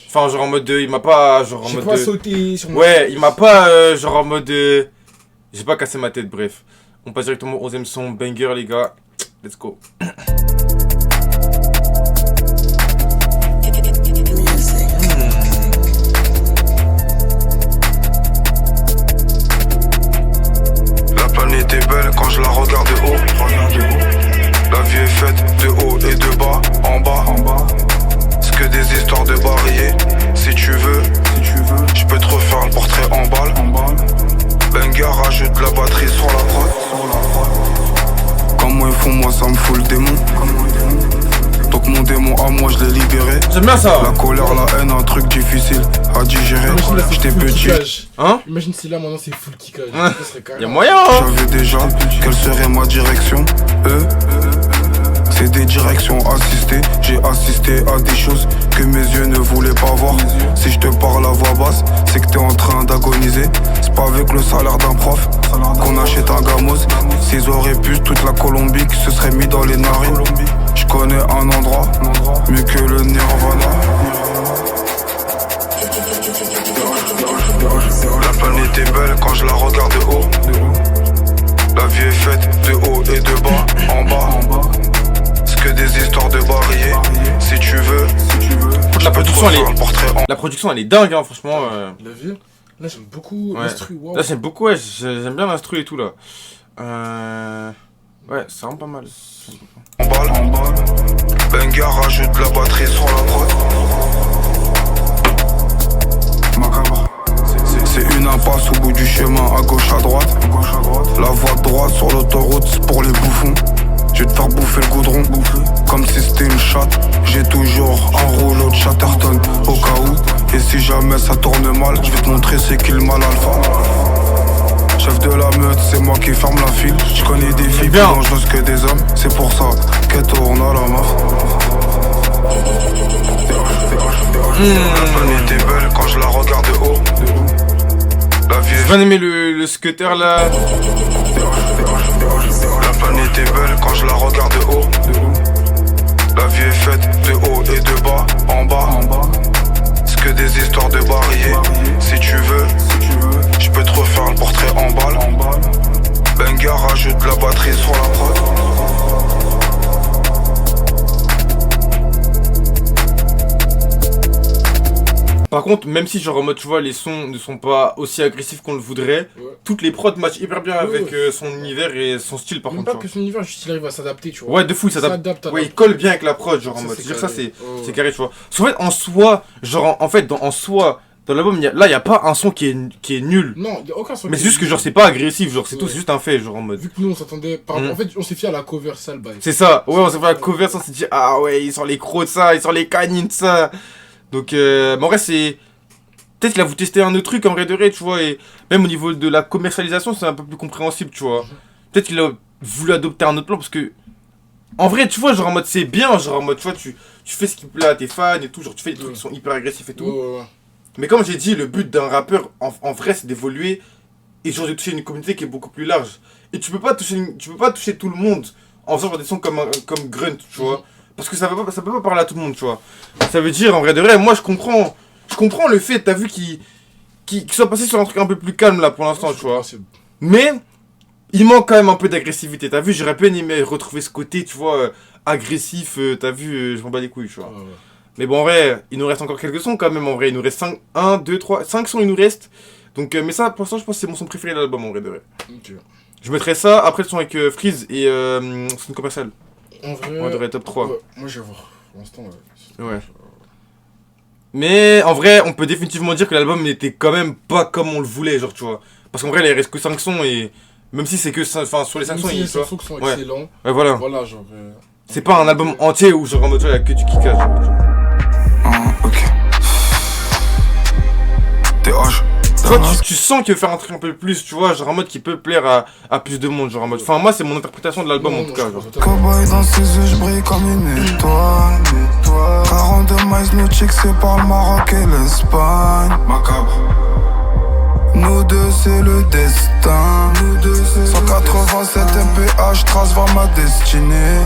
Enfin, genre en mode. Il m'a pas. Genre en J'ai mode. pas sauté sur moi. Ouais, il m'a pas. Genre en mode. J'ai pas cassé ma tête, bref. On passe directement au 11ème son. Banger, les gars. Let's go. La planète est belle quand je la regarde de haut. La vie est faite de haut et de bas, en bas. C'est que des histoires de barillet. Si tu veux, je peux te refaire le portrait en balle. Banger rajoute la batterie sur la prod. Comment ils font, moi ça me fout le démon. Donc mon démon à moi je l'ai libéré. J'aime bien ça. La colère, la haine, un truc difficile à digérer. Imagine là, c'est J'étais full petit. kickage. Hein? Imagine si là maintenant c'est full kickage. Hein? Ça serait carré. Y'a moyen, hein? J'avais déjà quelle serait ma direction. protection assistée. J'ai assisté à des choses que mes yeux ne voulaient pas voir. Si je te parle à voix basse, c'est que t'es en train d'agoniser. C'est pas avec le salaire d'un prof qu'on achète un gamos. S'ils auraient pu toute la Colombie qui se serait mis dans les narines. Je connais un endroit mieux que le Nirvana. La planète est belle quand je la regarde de haut. La vie est faite de haut et de bas, en bas. C'est que des histoires de barillet. Si tu veux, la production elle est dingue hein, franchement. La vie. Là j'aime beaucoup l'instru. Wow. Là j'aime beaucoup, ouais, j'aime bien l'instru et tout là. Ouais, c'est vraiment pas mal. En balle. Benga rajoute la batterie sur la prod. Macabre. C'est une impasse au bout du chemin, à gauche à droite. La voie droite sur l'autoroute, c'est pour les bouffons. Je vais te faire bouffer le goudron, comme si c'était une chatte. J'ai toujours un rouleau de Chatterton au cas où. Et si jamais ça tourne mal, je vais te montrer c'est qui le mal alpha. Chef de la meute, c'est moi qui ferme la file. Je connais des filles plus dangereuses que des hommes. C'est pour ça qu'elle tourne à la meuf. La planète est belle quand je la regarde de haut. J'ai bien aimé le scooter là. La planète est belle quand je la regarde de haut. La vie est faite de haut et de bas, en bas. C'est que des histoires de barillet. Si tu veux, je peux te refaire le portrait en balle. Benga rajoute la batterie sur la prod. Par contre, même si genre en mode tu vois les sons ne sont pas aussi agressifs qu'on le voudrait, toutes les prods matchent hyper bien avec son univers et son style par contre. Même pas que son univers, juste il arrive à s'adapter tu vois. Ouais de fou il s'adapte. Ouais il colle bien avec la prod genre en mode. C'est-à-dire ça c'est carré tu vois. En soi, genre en fait en soi dans l'album il y a pas un son qui est nul. Non, il y a aucun son. Mais c'est juste que genre c'est pas agressif, genre c'est tout, c'est juste un fait genre en mode. Vu que nous on s'attendait en fait on s'est fié à la cover sale bail. C'est ça. Ouais, on s'est fait à la cover ça, on s'est dit ah ouais, ils sont les crocs de ça, ils sont les canines de ça. Donc mais en vrai c'est peut-être qu'il a voulu tester un autre truc en vrai de vrai, tu vois, et même au niveau de la commercialisation, c'est un peu plus compréhensible, tu vois. Peut-être qu'il a voulu adopter un autre plan parce que en vrai, tu vois, genre en mode c'est bien, genre en mode tu vois, tu fais ce qui plaît à tes fans et tout, genre tu fais des trucs qui sont hyper agressifs et tout. Mais comme j'ai dit, le but d'un rappeur en vrai, c'est d'évoluer et genre de toucher une communauté qui est beaucoup plus large. Et tu peux pas toucher tout le monde en faisant des sons comme Grunt, tu vois. Parce que ça peut pas parler à tout le monde, tu vois. Ça veut dire en vrai de vrai, moi je comprends le fait, t'as vu qu'il soit passé sur un truc un peu plus calme là pour l'instant, tu vois. Mais il manque quand même un peu d'agressivité, t'as vu, j'aurais bien aimé retrouver ce côté, tu vois, agressif, t'as vu, je m'en bats les couilles, tu vois. Mais bon, en vrai, il nous reste encore quelques sons quand même, en vrai, il nous reste 5 sons, il nous reste. Donc, mais ça, pour l'instant, je pense que c'est mon son préféré de l'album, en vrai de vrai. Je mettrai ça après le son avec Freeze et son commercial. En vrai, on devrait top 3. Moi, je vais voir, pour l'instant, ouais. Mais en vrai, on peut définitivement dire que l'album n'était quand même pas comme on le voulait, genre, tu vois. Parce qu'en vrai, il reste que 5 sons et même si c'est que sur les 5 sons, les 5 sons qui sont excellents. Ouais, voilà. Voilà, genre. C'est pas un album entier où, genre, en mode, il y a que du kickage. Ok. TH. Toi, tu sens qu'il veut faire un truc un peu plus, tu vois, genre en mode qui peut plaire à plus de monde, genre en mode. Enfin, moi, c'est mon interprétation de l'album en tout cas. Genre. Cowboy dans ses yeux, je brille comme une étoile. 42 miles, nous chicks, c'est par le Maroc et l'Espagne. Macabre. Nous deux, c'est le destin. 187 mph, trace vers ma destinée.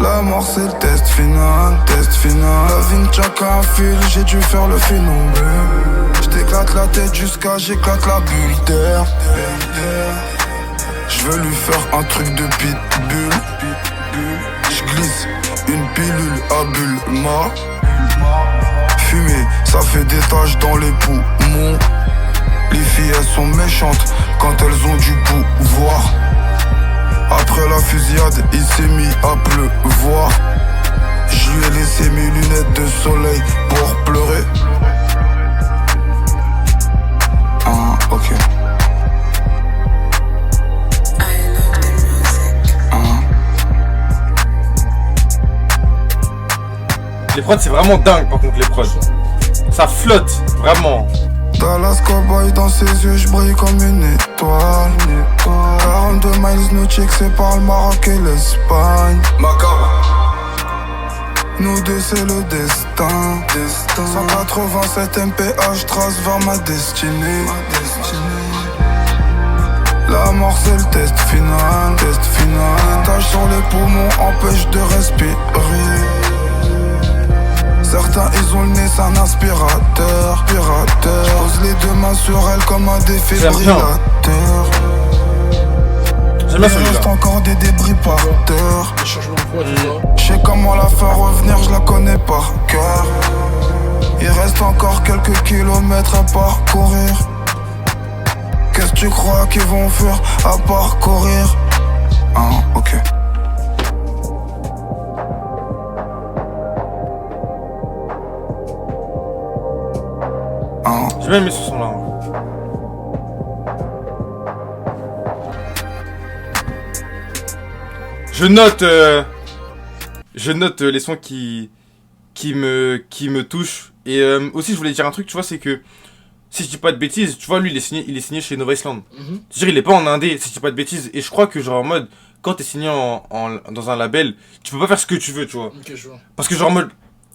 La mort c'est le test final. La vie ne tient qu'à un fil, j'ai dû faire le phénomène. J't'éclate la tête jusqu'à j'éclate la bulle d'air. J'veux lui faire un truc de pitbull. J'glisse une pilule à bulle, fumée, ça fait des taches dans les poumons. Les filles elles sont méchantes quand elles ont du pouvoir. Après la fusillade, il s'est mis à pleuvoir. Je lui ai laissé mes lunettes de soleil pour pleurer. Ah, ok. Les prods, c'est vraiment dingue par contre, les prods. Ça flotte, vraiment. Dallas Cowboy dans ses yeux, je brille comme une étoile. 42 miles nautiques séparent le Maroc et l'Espagne. Nous deux c'est le destin. 187 mph trace vers ma destinée. La mort c'est le test final. Tache sur les poumons empêche de respirer. Certains ils ont le nez, c'est un aspirateur. Pose les deux mains sur elle comme un défibrillateur. J'aime bien Il celui-là. reste encore des débris par terre. Les changements de voix, tout ça. Je sais comment la faire revenir, je la connais par cœur. Il reste encore quelques kilomètres à parcourir. Qu'est-ce que tu crois qu'ils vont faire à parcourir? Ah, ok. Ah. J'ai bien aimé ce son-là. Je note les sons qui me touchent. Et aussi, je voulais dire un truc, tu vois, c'est que si je dis pas de bêtises, tu vois, lui, il est signé chez Nova Island. C'est-à-dire, il est pas en indé, si je dis pas de bêtises. Et je crois que, genre, en mode, quand t'es signé dans un label, tu peux pas faire ce que tu veux, tu vois. Ok, je vois. Parce que, genre, en mode,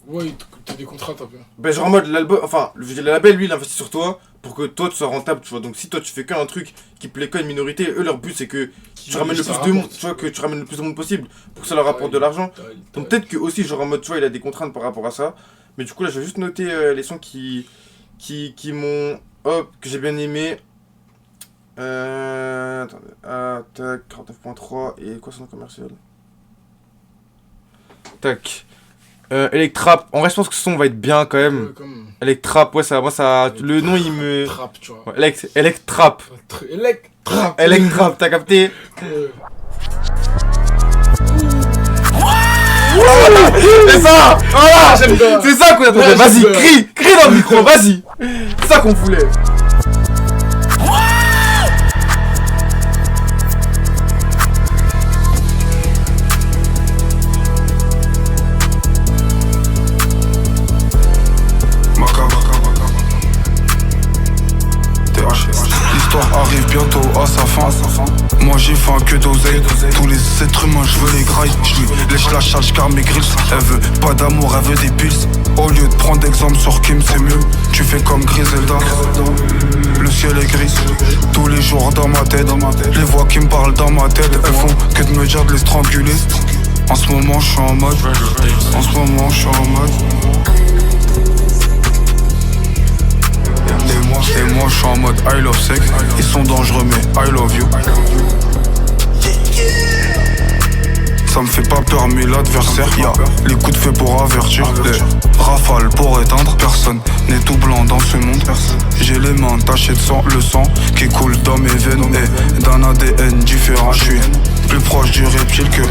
Ouais, t'as des contraintes un peu. ben, genre, en mode, l'album, enfin, le label, lui, il investit sur toi pour que toi, tu sois rentable, tu vois. Donc, si toi, tu fais qu'un truc qui plaît qu'à une minorité, eux, leur but, c'est que tu ramènes le ça plus de monde, rapporte. tu vois, que tu ramènes le plus de monde possible pour que ça leur rapporte de l'argent. Donc peut-être que aussi, genre en mode, tu vois, il a des contraintes par rapport à ça. Mais du coup, là, je vais juste noter les sons qui m'ont... Hop, que j'ai bien aimé. Attendez. Tac, 49.3. Et quoi son nom commercial? Tac. Electrap. En vrai, je pense que ce son va être bien quand même. Comme... Electrap, ouais, ça... Moi, ça... Le nom, il me... Trap, tu vois. Ouais, Electrap. Trap. Electrap, t'as capté? C'est ça! Voilà! J'aime bien. C'est ça qu'on attendait! Ouais, Vas-y, j'aime bien. crie dans le micro, vas-y! C'est ça qu'on voulait! L'histoire arrive bientôt à sa fin. Moi j'ai faim que d'oseille. Tous les êtres humains je veux les grailles. Je lui lèche la charge car mes grilles. Elle veut pas d'amour, elle veut des pulses. Au lieu de prendre exemple sur Kim c'est mieux. Tu fais comme Griselda. Le ciel est gris. Tous les jours dans ma tête. Les voix qui me parlent dans ma tête. Elles font que de me dire de les stranguler. En ce moment je suis en mode. Et moi je suis en mode I love sex. Ils sont dangereux mais I love you. Ça me fait pas peur mais l'adversaire y'a les coups de feu pour avertir. Les rafales pour éteindre. Personne n'est tout blanc dans ce monde. J'ai les mains tachées de sang. Le sang qui coule dans mes veines est d'un ADN différent. Je suis plus proche du reptile que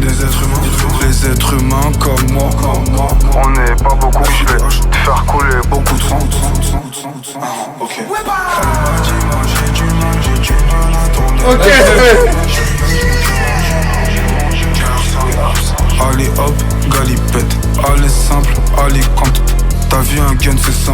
des êtres humains. Les êtres humains comme moi. On n'est pas beaucoup, je vais faire couler beaucoup de sang. Ok. Elle m'a dit moi j'ai du mal à tourner. Ok! Allez hop, galipette. Allez simple, allez quand t'as vu un gun c'est ça.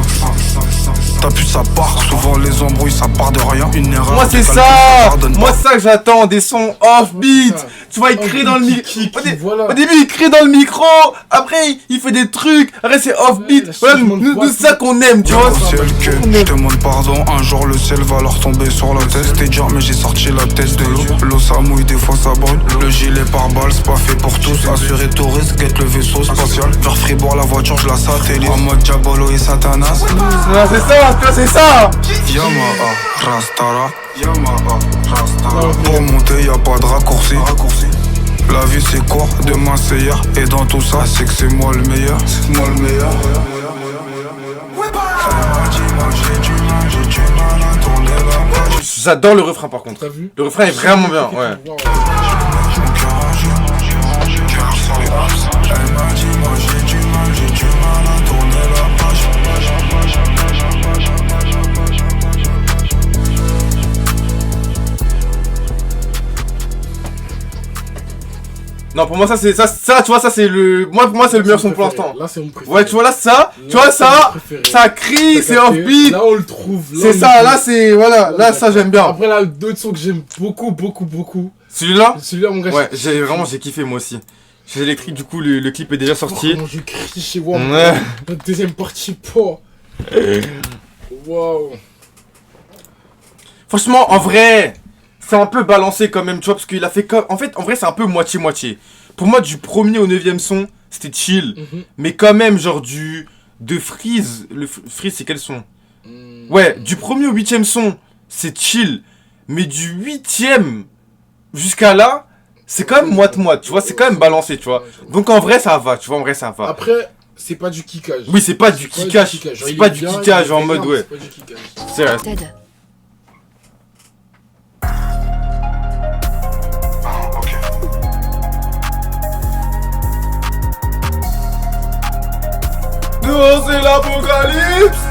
T'as pu ça part, souvent les embrouilles ça part de rien. Une erreur. Moi c'est ça! Moi c'est ça que j'attends, des sons off-beat! Ça. Tu vois, il crie dans le micro. Voilà. Au début, il crie dans le micro. Après, il fait des trucs. Après, c'est off-beat. Ouais, Voilà, changement de nous, voix, c'est ça qu'on aime, tu vois. Au ciel que je demande pardon, un jour le ciel va leur tomber sur la tête. C'était dur mais j'ai sorti la tête de l'eau. L'eau ça mouille, des fois ça brûle. Le gilet par balle, c'est pas fait pour tous. Assuré touriste, guette le vaisseau spatial. Vers Fribourg la voiture, je la satellite. En mode Diabolo et Satanas. Ouais, c'est ça, tu vois, c'est ça. Yamaha, Rastara. Pour monter y'a pas de raccourci. La vie c'est court, demain c'est hier. Et dans tout ça c'est que c'est moi le meilleur. J'adore le refrain par contre. T'as vu? Le refrain est vraiment bien, ouais. Wow. Non, pour moi, ça, tu vois, ça, c'est le. Moi, pour moi, c'est le meilleur son pour l'instant. Là, c'est mon préféré. Ouais, tu vois, là, ça, tu vois, ça crie, c'est off-beat. Là, on le trouve. C'est ça, là, c'est. Voilà, là, ça, j'aime bien. Après, là, d'autres sons que j'aime beaucoup. Celui-là, mon gars. ouais, j'ai kiffé, moi aussi. Chez Electric, du coup, le clip est déjà sorti. Comment je crie chez moi. Ouais. La deuxième partie, pas. Waouh. Franchement, en vrai, c'est un peu balancé quand même, tu vois, parce qu'il a fait comme. En fait, en vrai, c'est un peu moitié-moitié. Pour moi, du premier au 9ème son, c'était chill. Mais quand même, genre, de Freeze. Le Freeze, c'est quel son? Ouais, du premier au 8ème son, c'est chill. Mais du 8ème jusqu'à là, c'est quand même moite-moite, tu vois, c'est quand même balancé, tu vois. Donc en vrai, ça va, tu vois, en vrai, ça va. Après, c'est pas du kickage. Oui, c'est pas du kickage. C'est pas du kickage en mode, ouais. C'est pas du kickage. C'est vrai. Dehors c'est l'apocalypse.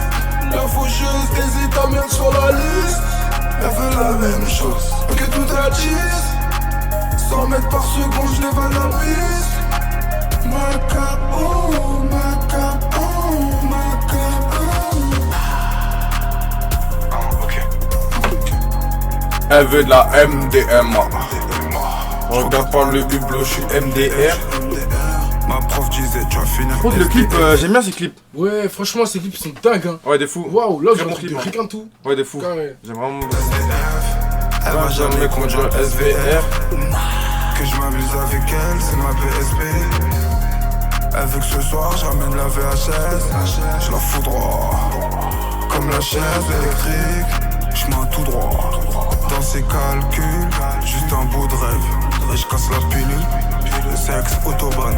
La faucheuse hésite à mettre sur la liste. Elle fait la même chose que tout à 10. 100 mètres par seconde, je l'évade la piste. Ma capo, ma capo, ma capo. Elle veut de la MDMA. Regarde pas le hublot, je suis MDR. Ma prof disait, tu vas finir. Par contre, le clip, j'aime bien ces clips. Ouais, franchement, ces clips sont dingues. Hein. Ouais, des fous. Waouh, là, Très j'ai bon un truc clip, de hein. rien tout. Ouais, des fous. Carré. J'aime vraiment. Elle va jamais conduire SVR. Que je m'amuse avec elle, c'est ma PSP. Elle veut que ce soir j'amène la VHS. Je la fous droit, comme la chaise électrique. Je mets tout droit, dans ses calculs. Juste un bout de rêve, et je casse la pilule. Le sexe, autobahn,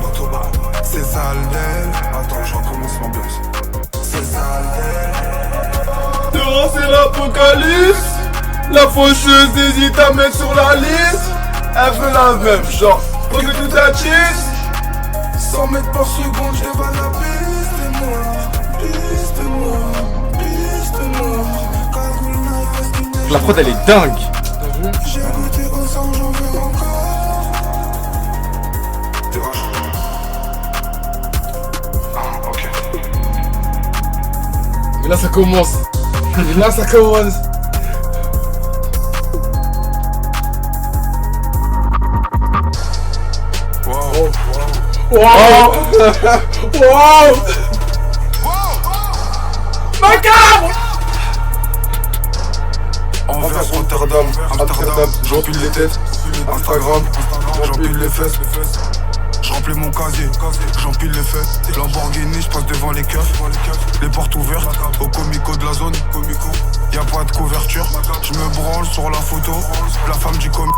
c'est sale d'elle. Attends, je recommence l'ambiance. C'est sale d'elle. Dehors c'est l'apocalypse. La faucheuse hésite à mettre sur la liste. Elle veut la même genre que tout à cheese. 100 mètres par seconde, je l'évade la piste. Piste-moi. La prod, elle est dingue. J'ai goûté au sang, j'en veux encore. Mais là ça commence. Wow. Macabre. Anvers, Rotterdam, Amsterdam, j'empile les têtes. Instagram, j'empile les fesses. Je remplis mon casier, j'empile les faits. Lamborghini, je passe devant les keufs. Les portes ouvertes, au comico de la zone. Y'a pas de couverture, je me branle sur la photo. La femme du comico.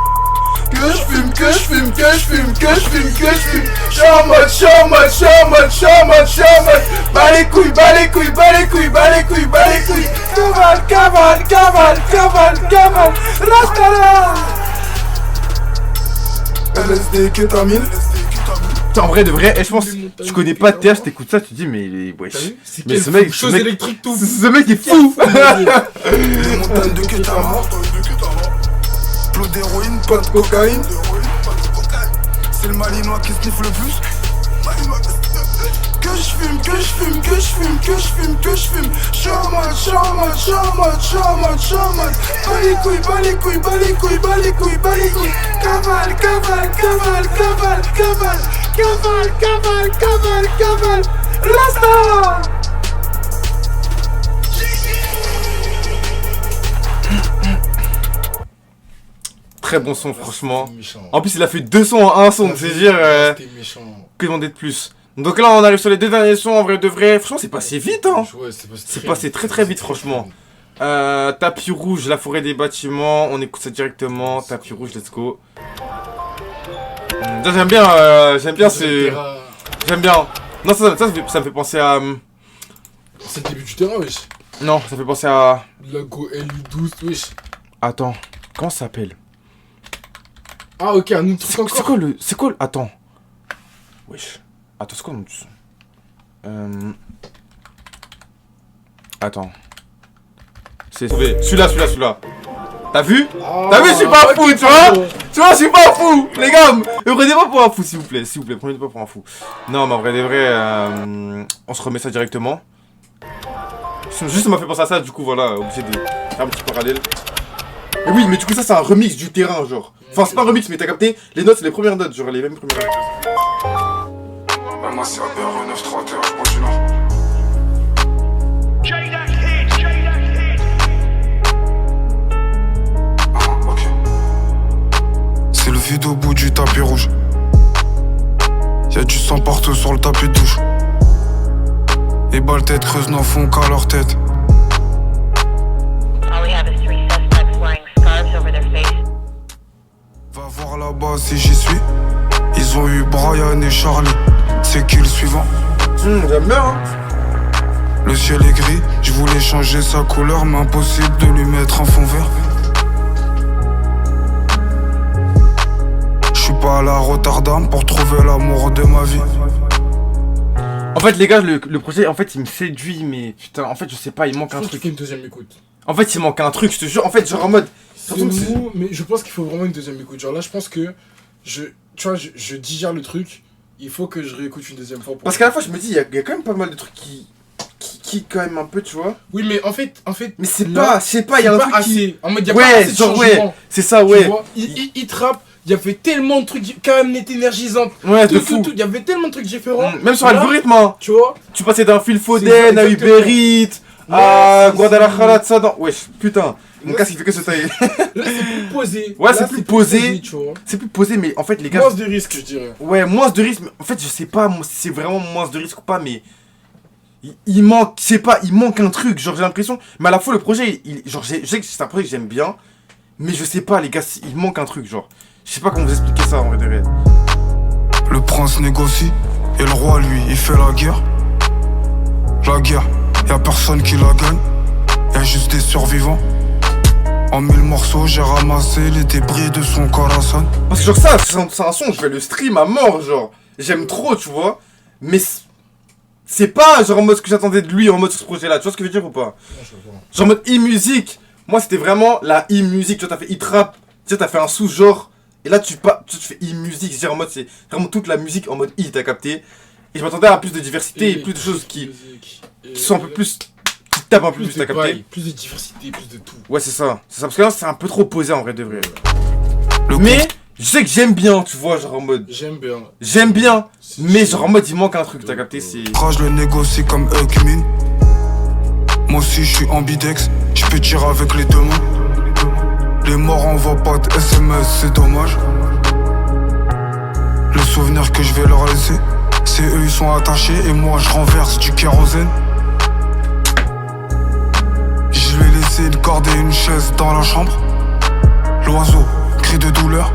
Que je fume. Chamade. Bas les couilles. Cavale. Rastala. LSD, kétamine. En vrai, de vrai, et je pense, tu connais pas TH, t'écoutes ça, tu te dis, mais wesh. Mais ce mec, chose électrique tout. Ce mec est fou. Les montagnes de kétamine. Plot d'héroïne, pas de cocaïne. C'est le malinois qui sniffe le plus. Que je fume. Chamade. Bas les couilles. Cavale. Rasta. Très bon son, franchement. En plus, il a fait 2 sons en un son, donc c'est dire. C'était méchant. Que demander de plus. Donc là, on arrive sur les 2 derniers sons, en vrai de vrai. Franchement, c'est passé vite, hein. Ouais, C'est passé très vite, franchement. Tapis rouge, la forêt des bâtiments. On écoute ça directement. Tapis rouge, let's go. J'aime bien c'est. J'aime bien. Non, ça me fait penser à. C'est le début du terrain, wesh. Non, ça fait penser à. Lago LU12, wesh. Attends, comment ça s'appelle? Ah, ok, un autre truc encore. C'est quoi le. Attends. Wesh. Attends, c'est quoi le nom du son? Attends. C'est celui-là. T'as vu? T'as vu, je suis pas fou, tu vois? Tu vois, je suis pas un fou, les gars. Me prenez pas pour un fou, s'il vous plaît, prenez pas pour un fou. Non, mais en vrai, des vrais, on se remet ça directement. Juste, ça m'a fait penser à ça, du coup, voilà, obligé de faire un petit parallèle. Mais oui, mais du coup, ça, c'est un remix du terrain, genre. Enfin, c'est pas un remix, mais t'as capté, les notes, c'est les premières notes, genre les mêmes premières notes. Moi, c'est ABR 9-3 TH, du Nord. C'est le vide au bout du tapis rouge. Y'a du sang partout sur le tapis de douche. Les balles tête creuses n'en font qu'à leur tête. Va voir là-bas si j'y suis. Ils ont eu Brian et Charlie. C'est qui le suivant? J'aime bien, hein. Le ciel est gris, je voulais changer sa couleur, mais impossible de lui mettre un fond vert. Je suis pas à la Rotterdam pour trouver l'amour de ma vie. En fait, les gars, le projet, en fait, il me séduit, mais putain, en fait, je sais pas, il manque un Je pense truc. qu'il faut une deuxième écoute. En fait, il manque un truc, je te jure. En fait, genre en mode. C'est mou, mais je pense qu'il faut vraiment une deuxième écoute. Genre là, je pense que tu vois, je digère le truc. Il faut que je réécoute une deuxième fois. Parce qu'à la fois, je me dis, il y a quand même pas mal de trucs qui quand même un peu, tu vois. Oui, mais en fait. Mais c'est là, pas, je sais pas, il y a un pas truc assez. qui. En mode, il y a pas Ouais, assez de genre, changement, ouais, c'est ça, tu ouais. vois. Il trappe. Il y avait tellement de trucs, quand même, net énergisante. Ouais, de Tout, fou. il y avait tellement de trucs différents. Même sur Là, l'algorithme, hein. Tu vois. Tu passais d'un Phil C'est Foden à exactement. Uber Eats, à Ouais, c'est Guadalajara, de ça dans. Wesh, putain. Mon Là, casque il fait que se tailler. Là, c'est plus posé. Ouais, Là, c'est plus posé. tu vois. C'est plus posé, mais en fait, les gars. Moins de risques, je dirais. Ouais, moins de risque. En fait, je sais pas si c'est vraiment moins de risque ou pas, mais. Il manque, je sais pas, il manque un truc. Genre, j'ai l'impression. Mais à la fois, le projet, genre, je sais que c'est un projet que j'aime bien, mais je sais pas, les gars, il manque un truc, genre. Je sais pas comment vous expliquer ça en vrai de vrai. Le prince négocie et le roi, lui, il fait la guerre. La guerre, y'a personne qui la gagne. Y'a juste des survivants. En 1000 morceaux, j'ai ramassé les débris de son corazon. Parce que, genre, ça, c'est un son, je vais le stream à mort, genre. J'aime trop, tu vois. Mais c'est pas, genre, en mode ce que j'attendais de lui, en mode sur ce projet-là. Tu vois ce que je veux dire ou pas? Genre, en mode e-musique. Moi, c'était vraiment la e-musique. Tu vois, t'as fait e-trap. Tu sais, t'as fait un sous-genre. Et là, tu fais e-musique. C'est-à-dire, en mode, c'est vraiment toute la musique en mode e, t'as capté. Et je m'attendais à plus de diversité et plus de choses qui sont un peu plus. Qui tapent un peu plus, t'as capté. Plus de diversité, plus de tout. Ouais, c'est ça. C'est ça. Parce que là, c'est un peu trop posé en vrai de vrai. Le Mais, je sais que j'aime bien, tu vois, genre en mode. J'aime bien. J'aime bien. Mais, genre en mode, il manque un truc, t'as capté. C'est. contrat, je le négocie comme Eukmin. Moi aussi, je suis ambidex. Je peux tirer avec les deux mains. Les morts envoient pas de SMS, c'est dommage. Le souvenir que je vais leur laisser, c'est eux, ils sont attachés et moi, je renverse du kérosène. Je vais laisser garder une chaise dans la chambre. L'oiseau, cri de douleur.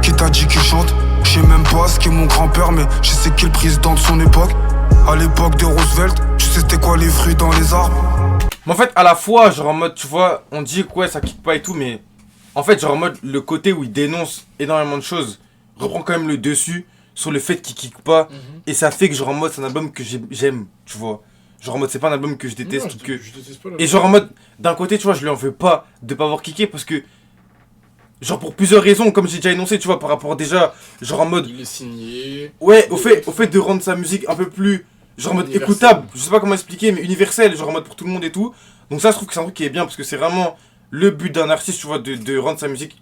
Qui t'a dit qu'il chante? Je sais même pas ce qu'est mon grand-père, mais je sais qu'il est le président de son époque. À l'époque de Roosevelt, tu sais c'était quoi les fruits dans les arbres? Mais en fait, à la fois, genre en mode, tu vois, on dit que ouais, ça kick pas et tout, mais en fait, genre en mode, le côté où il dénonce énormément de choses reprend quand même le dessus sur le fait qu'il kick pas. Et ça fait que, genre en mode, c'est un album que j'aime, tu vois. Genre en mode, c'est pas un album que je déteste Non, ou que. je déteste pas Et genre en mode, d'un côté, tu vois, je lui en veux pas de pas avoir kické parce que. Genre pour plusieurs raisons, comme j'ai déjà énoncé, tu vois, par rapport déjà, genre en mode. Il est signé. Ouais, au fait de rendre sa musique un peu plus, genre en mode Universel. écoutable, je sais pas comment expliquer, mais universel, genre en mode pour tout le monde et tout. Donc ça, je trouve que c'est un truc qui est bien, parce que c'est vraiment le but d'un artiste, tu vois, de rendre sa musique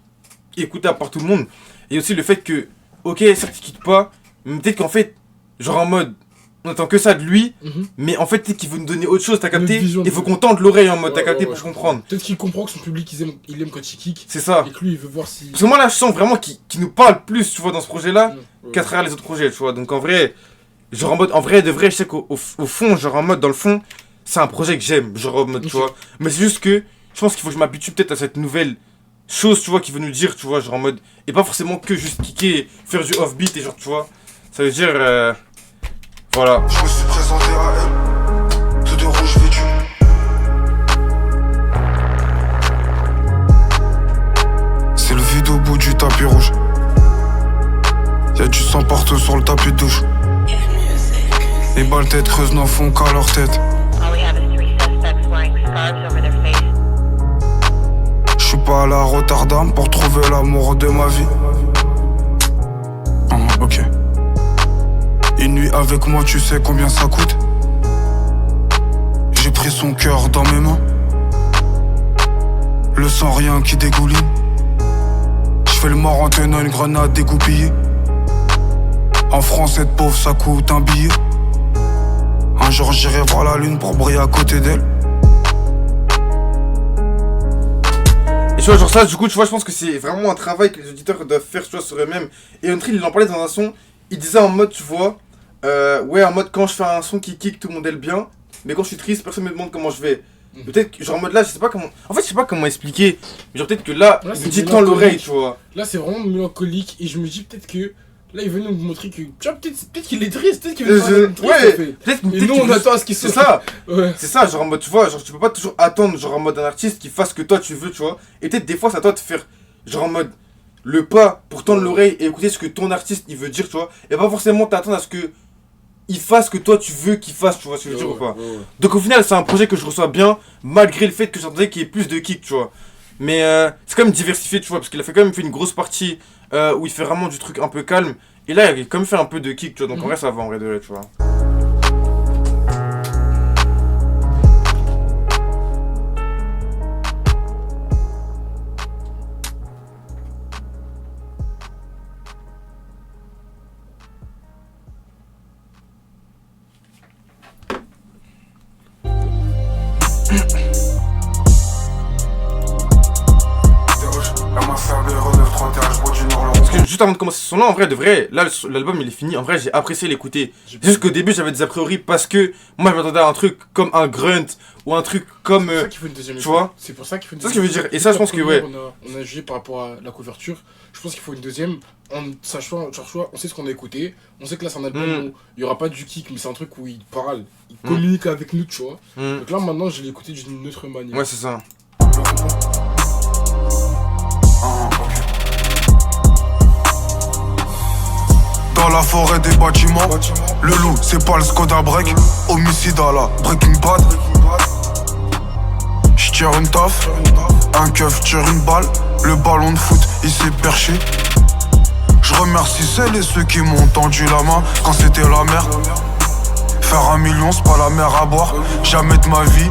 écoutable par tout le monde. Et aussi le fait que, ok, certes il quitte pas, mais peut-être qu'en fait, genre en mode, on attend que ça de lui, mais en fait, peut-être qu'il veut nous donner autre chose, t'as capté? Une vision Il faut de- qu'on tente l'oreille en mode, t'as Ouais, capté, ouais, pour ouais, comprendre. Peut-être qu'il comprend que son public, il aime quand il kick. C'est ça. Et que lui, il veut voir si. Parce que moi là, je sens vraiment qu'il nous parle plus, tu vois, dans ce projet-là, Ouais. qu'à travers les autres projets, tu vois. Donc en vrai, genre en mode, en vrai, de vrai, je sais qu'au fond, genre en mode, dans le fond, c'est un projet que j'aime, genre en mode, tu Ok. vois. Mais c'est juste que je pense qu'il faut que je m'habitue peut-être à cette nouvelle chose, tu vois, qui veut nous dire, tu vois, genre en mode, et pas forcément que juste kicker, faire du offbeat et genre, tu vois. Ça veut dire, voilà. Je me suis présenté à elle, tout de rouge vêtu. C'est le vide au bout du tapis rouge. Y'a du sang partout sur le tapis de douche. Les balles tête creuses n'en font qu'à leur tête. All we have is 3 suspects wearing scarves over their face. Je suis pas aller à Rotterdam pour trouver l'amour de ma vie. Ok. Une nuit avec moi, tu sais combien ça coûte? J'ai pris son cœur dans mes mains. Le sang rien qui dégouline. J'fais le mort en tenant une grenade dégoupillée. En France, être pauvre, ça coûte un billet. Un jour, j'irai voir la lune pour briller à côté d'elle. Et tu vois, genre ça, du coup, tu vois, je pense que c'est vraiment un travail que les auditeurs doivent faire, tu vois, sur eux-mêmes. Et Untrill, il en parlait dans un son, il disait en mode, tu vois, ouais, en mode quand je fais un son qui kick, tout le monde aime bien, mais quand je suis triste, personne me demande comment je vais. Peut-être que, genre en mode là, je sais pas comment. En fait, je sais pas comment expliquer, mais genre peut-être que là, il me dit dans l'oreille, tu vois. Là, c'est vraiment mélancolique, et je me dis peut-être que. Là, il veut nous montrer que. Tu vois, peut-être qu'il est triste, peut-être qu'il veut être triste. Ouais, peut-être et nous, on attend à ce qu'il soit. C'est ça, ouais. C'est ça, genre en mode, tu vois, genre tu peux pas toujours attendre, genre en mode un artiste qui fasse ce que toi tu veux, tu vois. Et peut-être des fois, c'est à toi de faire, genre en mode, le pas pour tendre l'oreille et écouter ce que ton artiste il veut dire, tu vois. Et pas forcément t'attendre à ce que il fasse ce que toi tu veux qu'il fasse, tu vois ce que je veux dire ou pas. Donc au final, c'est un projet que je reçois bien, malgré le fait que j'entendais qu'il y ait plus de kick, tu vois. Mais c'est quand même diversifié, tu vois, parce qu'il a quand même fait une grosse partie où il fait vraiment du truc un peu calme. Et là, il a quand même fait un peu de kick, tu vois, donc en vrai, ça va en vrai de vrai, tu vois. Parce que juste avant de commencer ce son là, en vrai de vrai, là l'album il est fini, en vrai j'ai apprécié l'écouter. Juste qu'au début j'avais des a priori parce que moi je m'attendais à un truc comme un grunt ou un truc comme. C'est pour ça qu'il faut une deuxième tu vois. C'est pour ça qu'il faut une deuxième. deuxième. C'est ce que je veux dire. Et ça je pense que ouais. On a jugé par rapport à la couverture. Je pense qu'il faut une deuxième. En sachant, on sait ce qu'on a écouté. On sait que là c'est un album où il n'y aura pas du kick, mais c'est un truc où il parle, il communique avec nous, tu vois. Donc là maintenant je l'ai écouté d'une autre manière. Ouais, c'est ça. Dans la forêt des bâtiments, le loup c'est pas le Skoda Break. Homicide à la Breaking Bad. J'tire une taf, un keuf tire une balle. Le ballon de foot il s'est perché. Je remercie celles et ceux qui m'ont tendu la main quand c'était la merde. Faire 1 million c'est pas la mer à boire. Jamais de ma vie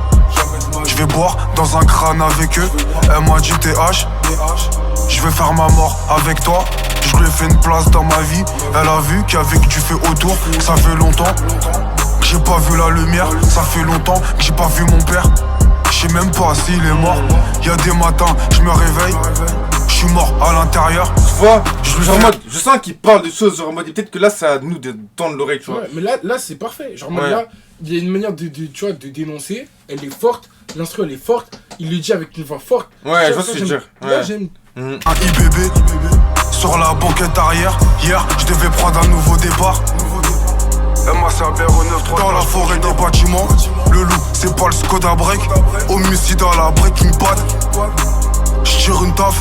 je vais boire dans un crâne avec eux. Elle m'a dit TH, je vais faire ma mort avec toi. Je lui ai fait une place dans ma vie. Elle a vu qu'avec du fait autour, ça fait longtemps que j'ai pas vu la lumière. Ça fait longtemps que j'ai pas vu mon père. Je sais même pas s'il est mort. Y'a des matins, je me réveille, je suis mort à l'intérieur. Tu vois, je sens qu'il parle de choses, genre en mode, peut-être que là c'est à nous de tendre l'oreille, tu vois. Ouais, mais là c'est parfait. Genre là, il y a une manière tu vois, de dénoncer, elle est forte, l'instru elle est forte, il le dit avec une voix forte. Ouais, je vois ce que tu veux dire. Là j'aime. Un IBB sur la banquette arrière. Hier, je devais prendre un nouveau départ. Dans la forêt des bâtiments, le loup c'est pas le Skoda Break. Homicide à la Breaking Bad. J'tire une taf,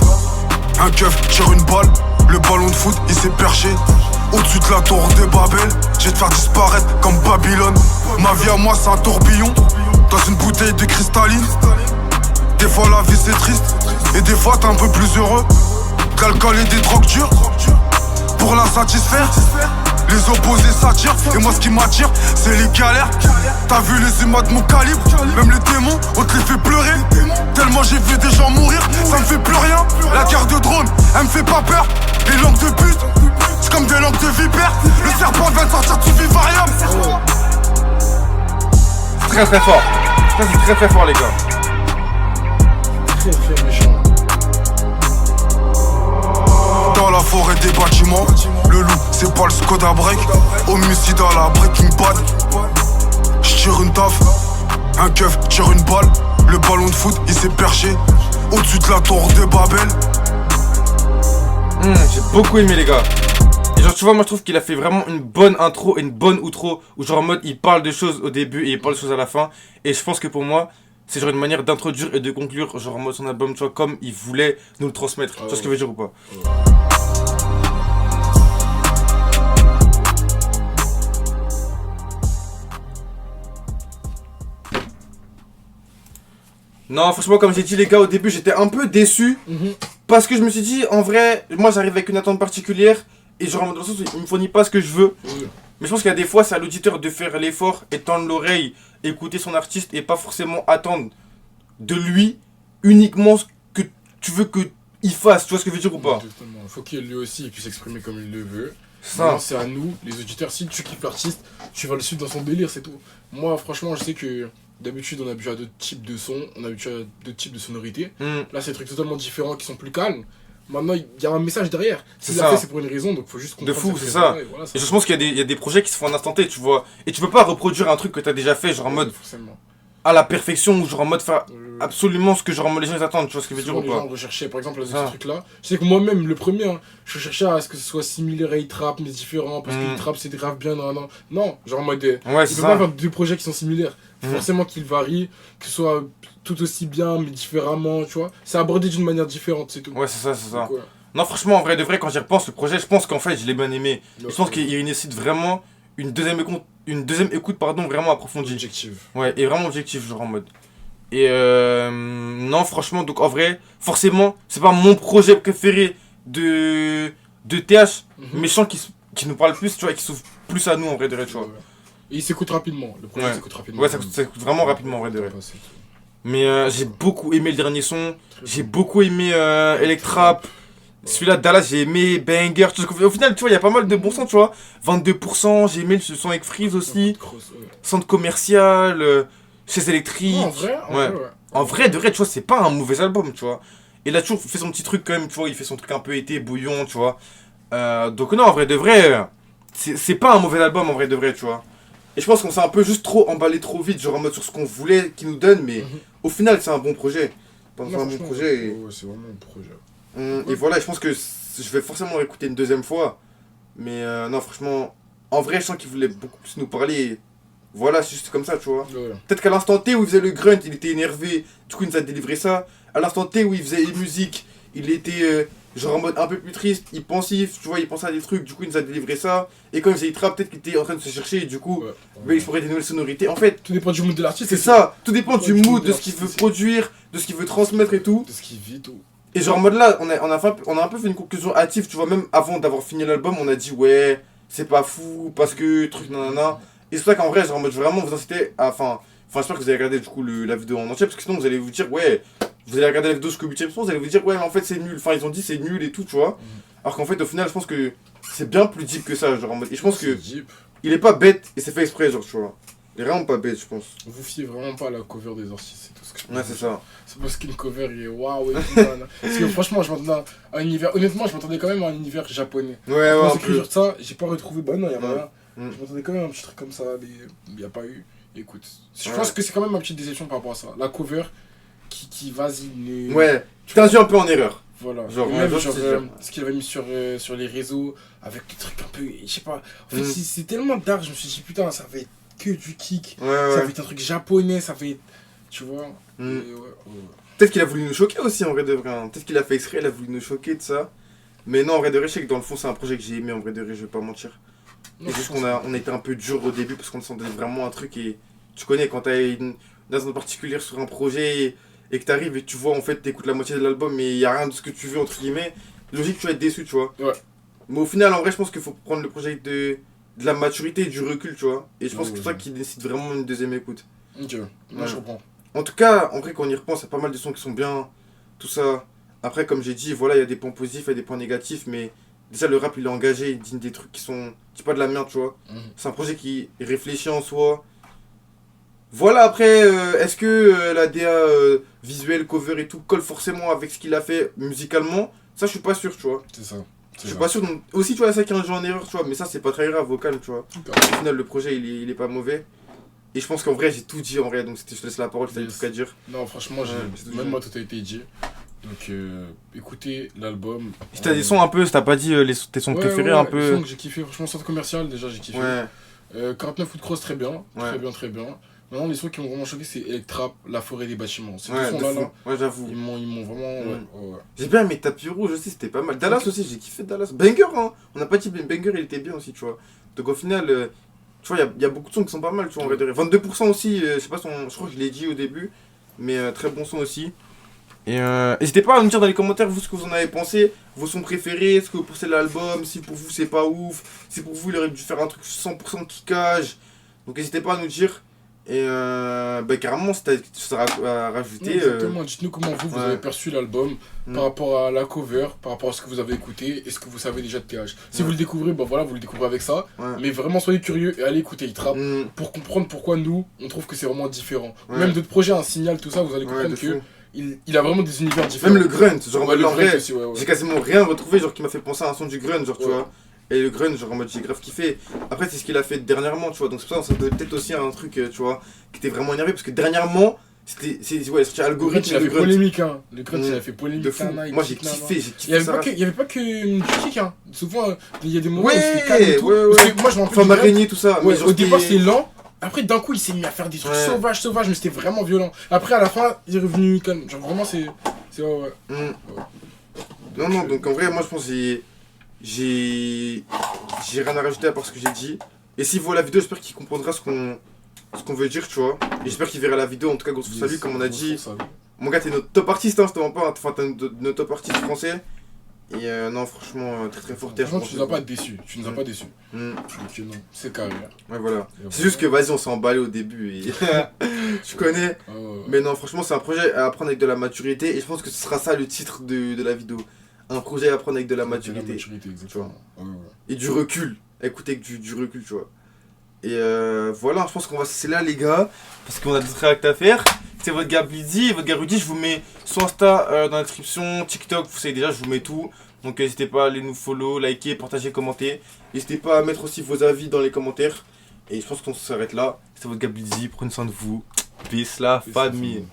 un keuf tire une balle. Le ballon de foot il s'est perché au-dessus de la tour de Babel. Je vais te faire disparaître comme Babylone. Ma vie à moi c'est un tourbillon dans une bouteille de cristalline. Des fois la vie c'est triste et des fois t'es un peu plus heureux. D'alcool et des drogues dures pour la satisfaire. Les opposés s'attirent et moi ce qui m'attire c'est les galères. T'as vu les émas de mon calibre, même les démons on te les fait pleurer. Tellement j'ai vu des gens mourir, ça me fait plus rien. La guerre de drone, elle me fait pas peur. Les langues de pute, c'est comme des langues de vipère. Le serpent vient de sortir du vivarium. Très très fort. Ça c'est très très fort les gars. Très très méchant. Dans la forêt des bâtiments, le loup c'est pas le Skoda Break. Homicide à la Breaking Bad. J'tire une taf, un keuf tire une balle. Le ballon de foot il s'est perché au-dessus de la tour de Babel. J'ai beaucoup aimé les gars. Et genre tu vois moi je trouve qu'il a fait vraiment une bonne intro et une bonne outro. Où genre en mode il parle de choses au début et il parle de choses à la fin. Et je pense que pour moi c'est genre une manière d'introduire et de conclure genre en mode son album tu vois comme il voulait nous le transmettre. Tu vois ce que je veux dire ou pas? Non, franchement, comme j'ai dit, les gars, au début, j'étais un peu déçu. Parce que je me suis dit, en vrai, moi, j'arrive avec une attente particulière. Et genre, dans le sens où il me fournit pas ce que je veux. Mais je pense qu'il y a des fois, c'est à l'auditeur de faire l'effort et tendre l'oreille, écouter son artiste et pas forcément attendre de lui uniquement ce que tu veux qu'il fasse. Tu vois ce que je veux dire ou pas? Exactement. Faut qu'il lui aussi il puisse s'exprimer comme il le veut. Ça. Maintenant, c'est à nous, les auditeurs. Si tu kiffes l'artiste, tu vas le suivre dans son délire, c'est tout. Moi, franchement, je sais que d'habitude, on a habitué à d'autres types de sons, on a habitué à d'autres types de sonorités. Là, c'est des trucs totalement différents qui sont plus calmes. Maintenant, il y a un message derrière. C'est S'il l'a fait, c'est pour une raison, donc faut juste comprendre. De fou, cette c'est ça. raison-là, et voilà, Et je pense qu'il y a des projets qui se font en instant T, tu vois. Et tu peux pas reproduire un truc que t'as déjà fait, genre en mode Forcément. à la perfection, ou genre en mode faire absolument ce que genre les gens ils attendent, tu vois ce que je veux dire Souvent, ou les pas? gens recherchaient, par exemple, ce Ah. truc-là. Je sais que moi-même, le premier, hein, je cherchais à ce que ce soit similaire à Hit-Rap, mais différent, parce que Hit-Rap c'est grave bien, non. Non, genre en mode. Ouais, Il c'est peut pas ça. faire deux projets qui sont similaires. Faut forcément qu'ils varient, que ce soit tout aussi bien, mais différemment, tu vois. C'est abordé d'une manière différente, c'est tout. Ouais, c'est ça, c'est ça. Donc, ouais. Non, franchement, en vrai de vrai, quand j'y repense, le projet, je pense qu'en fait, je l'ai bien aimé. Donc, Je pense qu'il nécessite vraiment une deuxième écoute, pardon, vraiment approfondie. objectif. Ouais, et vraiment objectif, genre en mode. Et non, franchement, donc en vrai, forcément, c'est pas mon projet préféré de TH, mais je sens qu'il nous parle plus, tu vois, et qu'il s'ouvre plus à nous, en vrai de vrai, tu vois. Ouais. Et il s'écoute rapidement. Le projet Ouais. s'écoute rapidement. Ouais, ça coûte vraiment rapidement, en vrai de vrai. Ouais, c'est tout. Mais j'ai beaucoup aimé le dernier son, Très j'ai bon. beaucoup aimé Electrap. Celui-là, Dallas, j'ai aimé Banger. Au final, tu vois, il y a pas mal de bons sons, tu vois. 22%, j'ai aimé le son avec Freeze aussi. Cross, ouais. Centre commercial, chez électrique. Non, en vrai, Ouais. ouais. En vrai, de vrai, tu vois, c'est pas un mauvais album, tu vois. Il a toujours fait son petit truc quand même, tu vois. Il fait son truc un peu été, bouillon, tu vois. Donc, non, en vrai, de vrai, c'est pas un mauvais album, en vrai, de vrai, tu vois. Et je pense qu'on s'est un peu juste trop emballé trop vite, genre en mode sur ce qu'on voulait qu'il nous donne, mais au final, c'est un bon projet. C'est un Non, bon franchement, projet. Et... ouais, c'est vraiment un projet. Et voilà, je pense que je vais forcément écouter une deuxième fois. Mais non, franchement, en vrai, je sens qu'il voulait beaucoup plus nous parler. Et voilà, c'est juste comme ça, tu vois. Ouais. Peut-être qu'à l'instant T où il faisait le grunt, il était énervé. Du coup, il nous a délivré ça. À l'instant T où il faisait les musiques, il était genre en mode un peu plus triste, il pensif, tu vois, il pensait à des trucs. Du coup, il nous a délivré ça. Et quand il faisait trap, peut-être qu'il était en train de se chercher. Et du coup, Ouais. il explorait des nouvelles sonorités. En fait, Tout dépend du mood de l'artiste. c'est ça. Tout dépend du Ouais, mood, du de ce qu'il veut l'artiste. produire, de ce qu'il veut transmettre et tout. De ce qu'il vit, tout. Et genre en mode là, on a un peu fait une conclusion hâtive, tu vois, même avant d'avoir fini l'album, on a dit ouais, c'est pas fou, parce que truc nanana. Et c'est pour ça qu'en vrai, genre en mode vraiment vous inciter à, enfin j'espère que vous allez regarder du coup la vidéo en entier, parce que sinon vous allez vous dire ouais, vous allez regarder la vidéo jusqu'au 8ème son, vous allez vous dire ouais mais en fait c'est nul, enfin ils ont dit c'est nul et tout, tu vois. Alors qu'en fait au final je pense que c'est bien plus deep que ça, genre en mode, et je pense que Deep. il est pas bête et c'est fait exprès, genre tu vois. Il est vraiment pas bête, je pense. Vous fiez vraiment pas à la cover des artistes, c'est tout ce que je peux Ouais, dire. c'est ça. C'est parce qu'une cover il est waouh et tout. Nan, nan. Parce que franchement, je m'attendais à un univers. Honnêtement, je m'attendais quand même à un univers japonais. Ouais, Quand un j'ai écrit peu. sur ça, j'ai pas retrouvé. Bah non, y'a Ouais. rien. Mm. Je m'attendais quand même à un petit truc comme ça, mais y a pas eu. Écoute, je Ouais. pense que c'est quand même ma petite déception par rapport à ça. La cover qui vas-y, ne. Ouais, tu t'es induit un peu en erreur. Voilà. Genre, Et ouais, même genre, genre, c'est sûr. ce qu'il avait mis sur les réseaux, avec des trucs un peu. Je sais pas. En fait, Mm. c'est tellement dark, je me suis dit, putain, ça va être que du kick. Ouais, Ça ouais. va être un truc japonais, ça va être. Tu vois. Mm. Et ouais. Peut-être qu'il a voulu nous choquer aussi en vrai de vrai. Hein. Peut-être qu'il a fait exprès, il a voulu nous choquer de ça. Mais non, en vrai de vrai, je sais que dans le fond, c'est un projet que j'ai aimé en vrai de vrai, je vais pas mentir. Non, C'est juste je qu'on pense a été un peu dur au début parce qu'on sentait vraiment un truc et tu connais quand t'as une attente particulière sur un projet et que t'arrives et tu vois en fait t'écoutes la moitié de l'album mais il y a rien de ce que tu veux entre guillemets, logique tu vas être déçu, tu vois. Ouais. Mais au final en vrai je pense qu'il faut prendre le projet de la maturité et du recul, tu vois. Et je pense Ouais, que c'est ouais. ça qui décide vraiment une deuxième écoute. Ok, moi Ouais. je comprends. En tout cas, en vrai, quand on y repense, il y a pas mal de sons qui sont bien, tout ça. Après, comme j'ai dit, voilà, il y a des points positifs, il y a des points négatifs, mais déjà, le rap, il est engagé, il dit des trucs qui sont. C'est pas de la merde, tu vois. Mhm. C'est un projet qui est réfléchi en soi. Voilà, après, est-ce que la DA visuelle, cover et tout colle forcément avec ce qu'il a fait musicalement? Ça, je suis pas sûr, tu vois. C'est ça. Je suis pas sûr. Donc, aussi, tu vois, ça qui est un jeu en erreur, tu vois, mais ça, c'est pas très grave, vocal, tu vois. Au final, le projet, il est pas mauvais. Et je pense qu'en vrai, j'ai tout dit en vrai, donc je te laisse la parole si t'as des Yes. trucs à dire. Non, franchement, Ouais, c'est tout même bien. moi, tout a été dit. Donc, écoutez l'album. Si t'as des sons un peu, si t'as pas dit tes sons préférés un Les peu. sons que j'ai kiffé, franchement, centre commercial, déjà, j'ai kiffé. Ouais, 49 foot cross, très bien. Ouais. Très bien, très bien. Maintenant, les sons qui m'ont vraiment choqué, c'est Electrap, La forêt des bâtiments. Ces ouais, deux de sons-là, fou. là, Ouais, j'avoue. ils m'ont vraiment. Mm. Ouais. J'ai bien aimé Tapis Rouge aussi, c'était pas mal. Dallas aussi, j'ai kiffé Dallas. Banger, hein. On n'a pas dit Banger, il était bien aussi, tu vois. Donc au final, tu vois, il y a beaucoup de sons qui sont pas mal, tu vois, en vrai de vrai. 22% aussi, je sais pas, je crois que je l'ai dit au début. mais très bon son aussi. Et n'hésitez pas à me dire dans les commentaires vous ce que vous en avez pensé, vos sons préférés, ce que vous pensez de l'album, si pour vous c'est pas ouf, si pour vous il aurait dû faire un truc 100% kickage. Donc n'hésitez pas à nous dire. Et carrément, si t'as des choses à rajouter. Exactement, dites-nous comment vous avez perçu l'album par rapport à la cover, par rapport à ce que vous avez écouté et ce que vous savez déjà de TH. Si vous le découvrez, voilà, vous le découvrez avec ça. Mais vraiment, soyez curieux et allez écouter Itrap pour comprendre pourquoi nous, on trouve que c'est vraiment différent. Même d'autres projets, un signal, tout ça, vous allez comprendre que il a vraiment des univers différents. Même le grunt, genre le en vrai, aussi, j'ai quasiment rien retrouvé genre qui m'a fait penser à un son du grunt, genre tu vois. Et le grunge, genre en mode j'ai grave kiffé. Après, c'est ce qu'il a fait dernièrement, tu vois. Donc c'est pour ça que ça peut-être aussi un truc, tu vois, qui était vraiment énervé. Parce que dernièrement, c'était algorithme. Il a fait polémique, hein. Le grunge, il a fait polémique. De fou. Moi j'ai kiffé, Il y avait pas que du kick, hein. Souvent, il y a des moments où ouais, c'était calme et tout. ouais. Moi, je m'en rappelle. Femme araignée, tout ça. Ouais, au départ, c'était lent. Après, d'un coup, il s'est mis à faire des trucs sauvages, mais c'était vraiment violent. Après, à la fin, il est revenu calme. Genre, vraiment, c'est. Ouais. Non, donc en vrai, moi je pense que j'ai rien à rajouter à part ce que j'ai dit. Et s'il voit la vidéo, j'espère qu'il comprendra ce qu'on veut dire, tu vois. Et j'espère qu'il verra la vidéo. En tout cas, gros salut, comme on a dit. Mon gars, t'es notre top artiste, hein, c'était pas. Enfin, t'es notre top artiste français. Et non, franchement, très fort. Franchement, tu nous as pas déçus. Donc non, c'est carré. Ouais, voilà. C'est juste que vas-y, on s'est emballé au début. Et tu connais. Mais non, franchement, c'est un projet à apprendre avec de la maturité. Et je pense que ce sera ça le titre de la vidéo. Un projet à apprendre avec de la maturité. Exactement. Et du recul. Écoutez avec du recul, tu vois. Et voilà, je pense qu'on va se laisser là, les gars. Parce qu'on a d'autres réacts à faire. C'est votre gars Blizzy et votre gars Rudy. Je vous mets son Insta dans la description. TikTok, vous savez déjà, je vous mets tout. Donc n'hésitez pas à aller nous follow, liker, partager, commenter. N'hésitez pas à mettre aussi vos avis dans les commentaires. Et je pense qu'on s'arrête là. C'est votre gars Blizzy. Prenez soin de vous. Peace, la famille.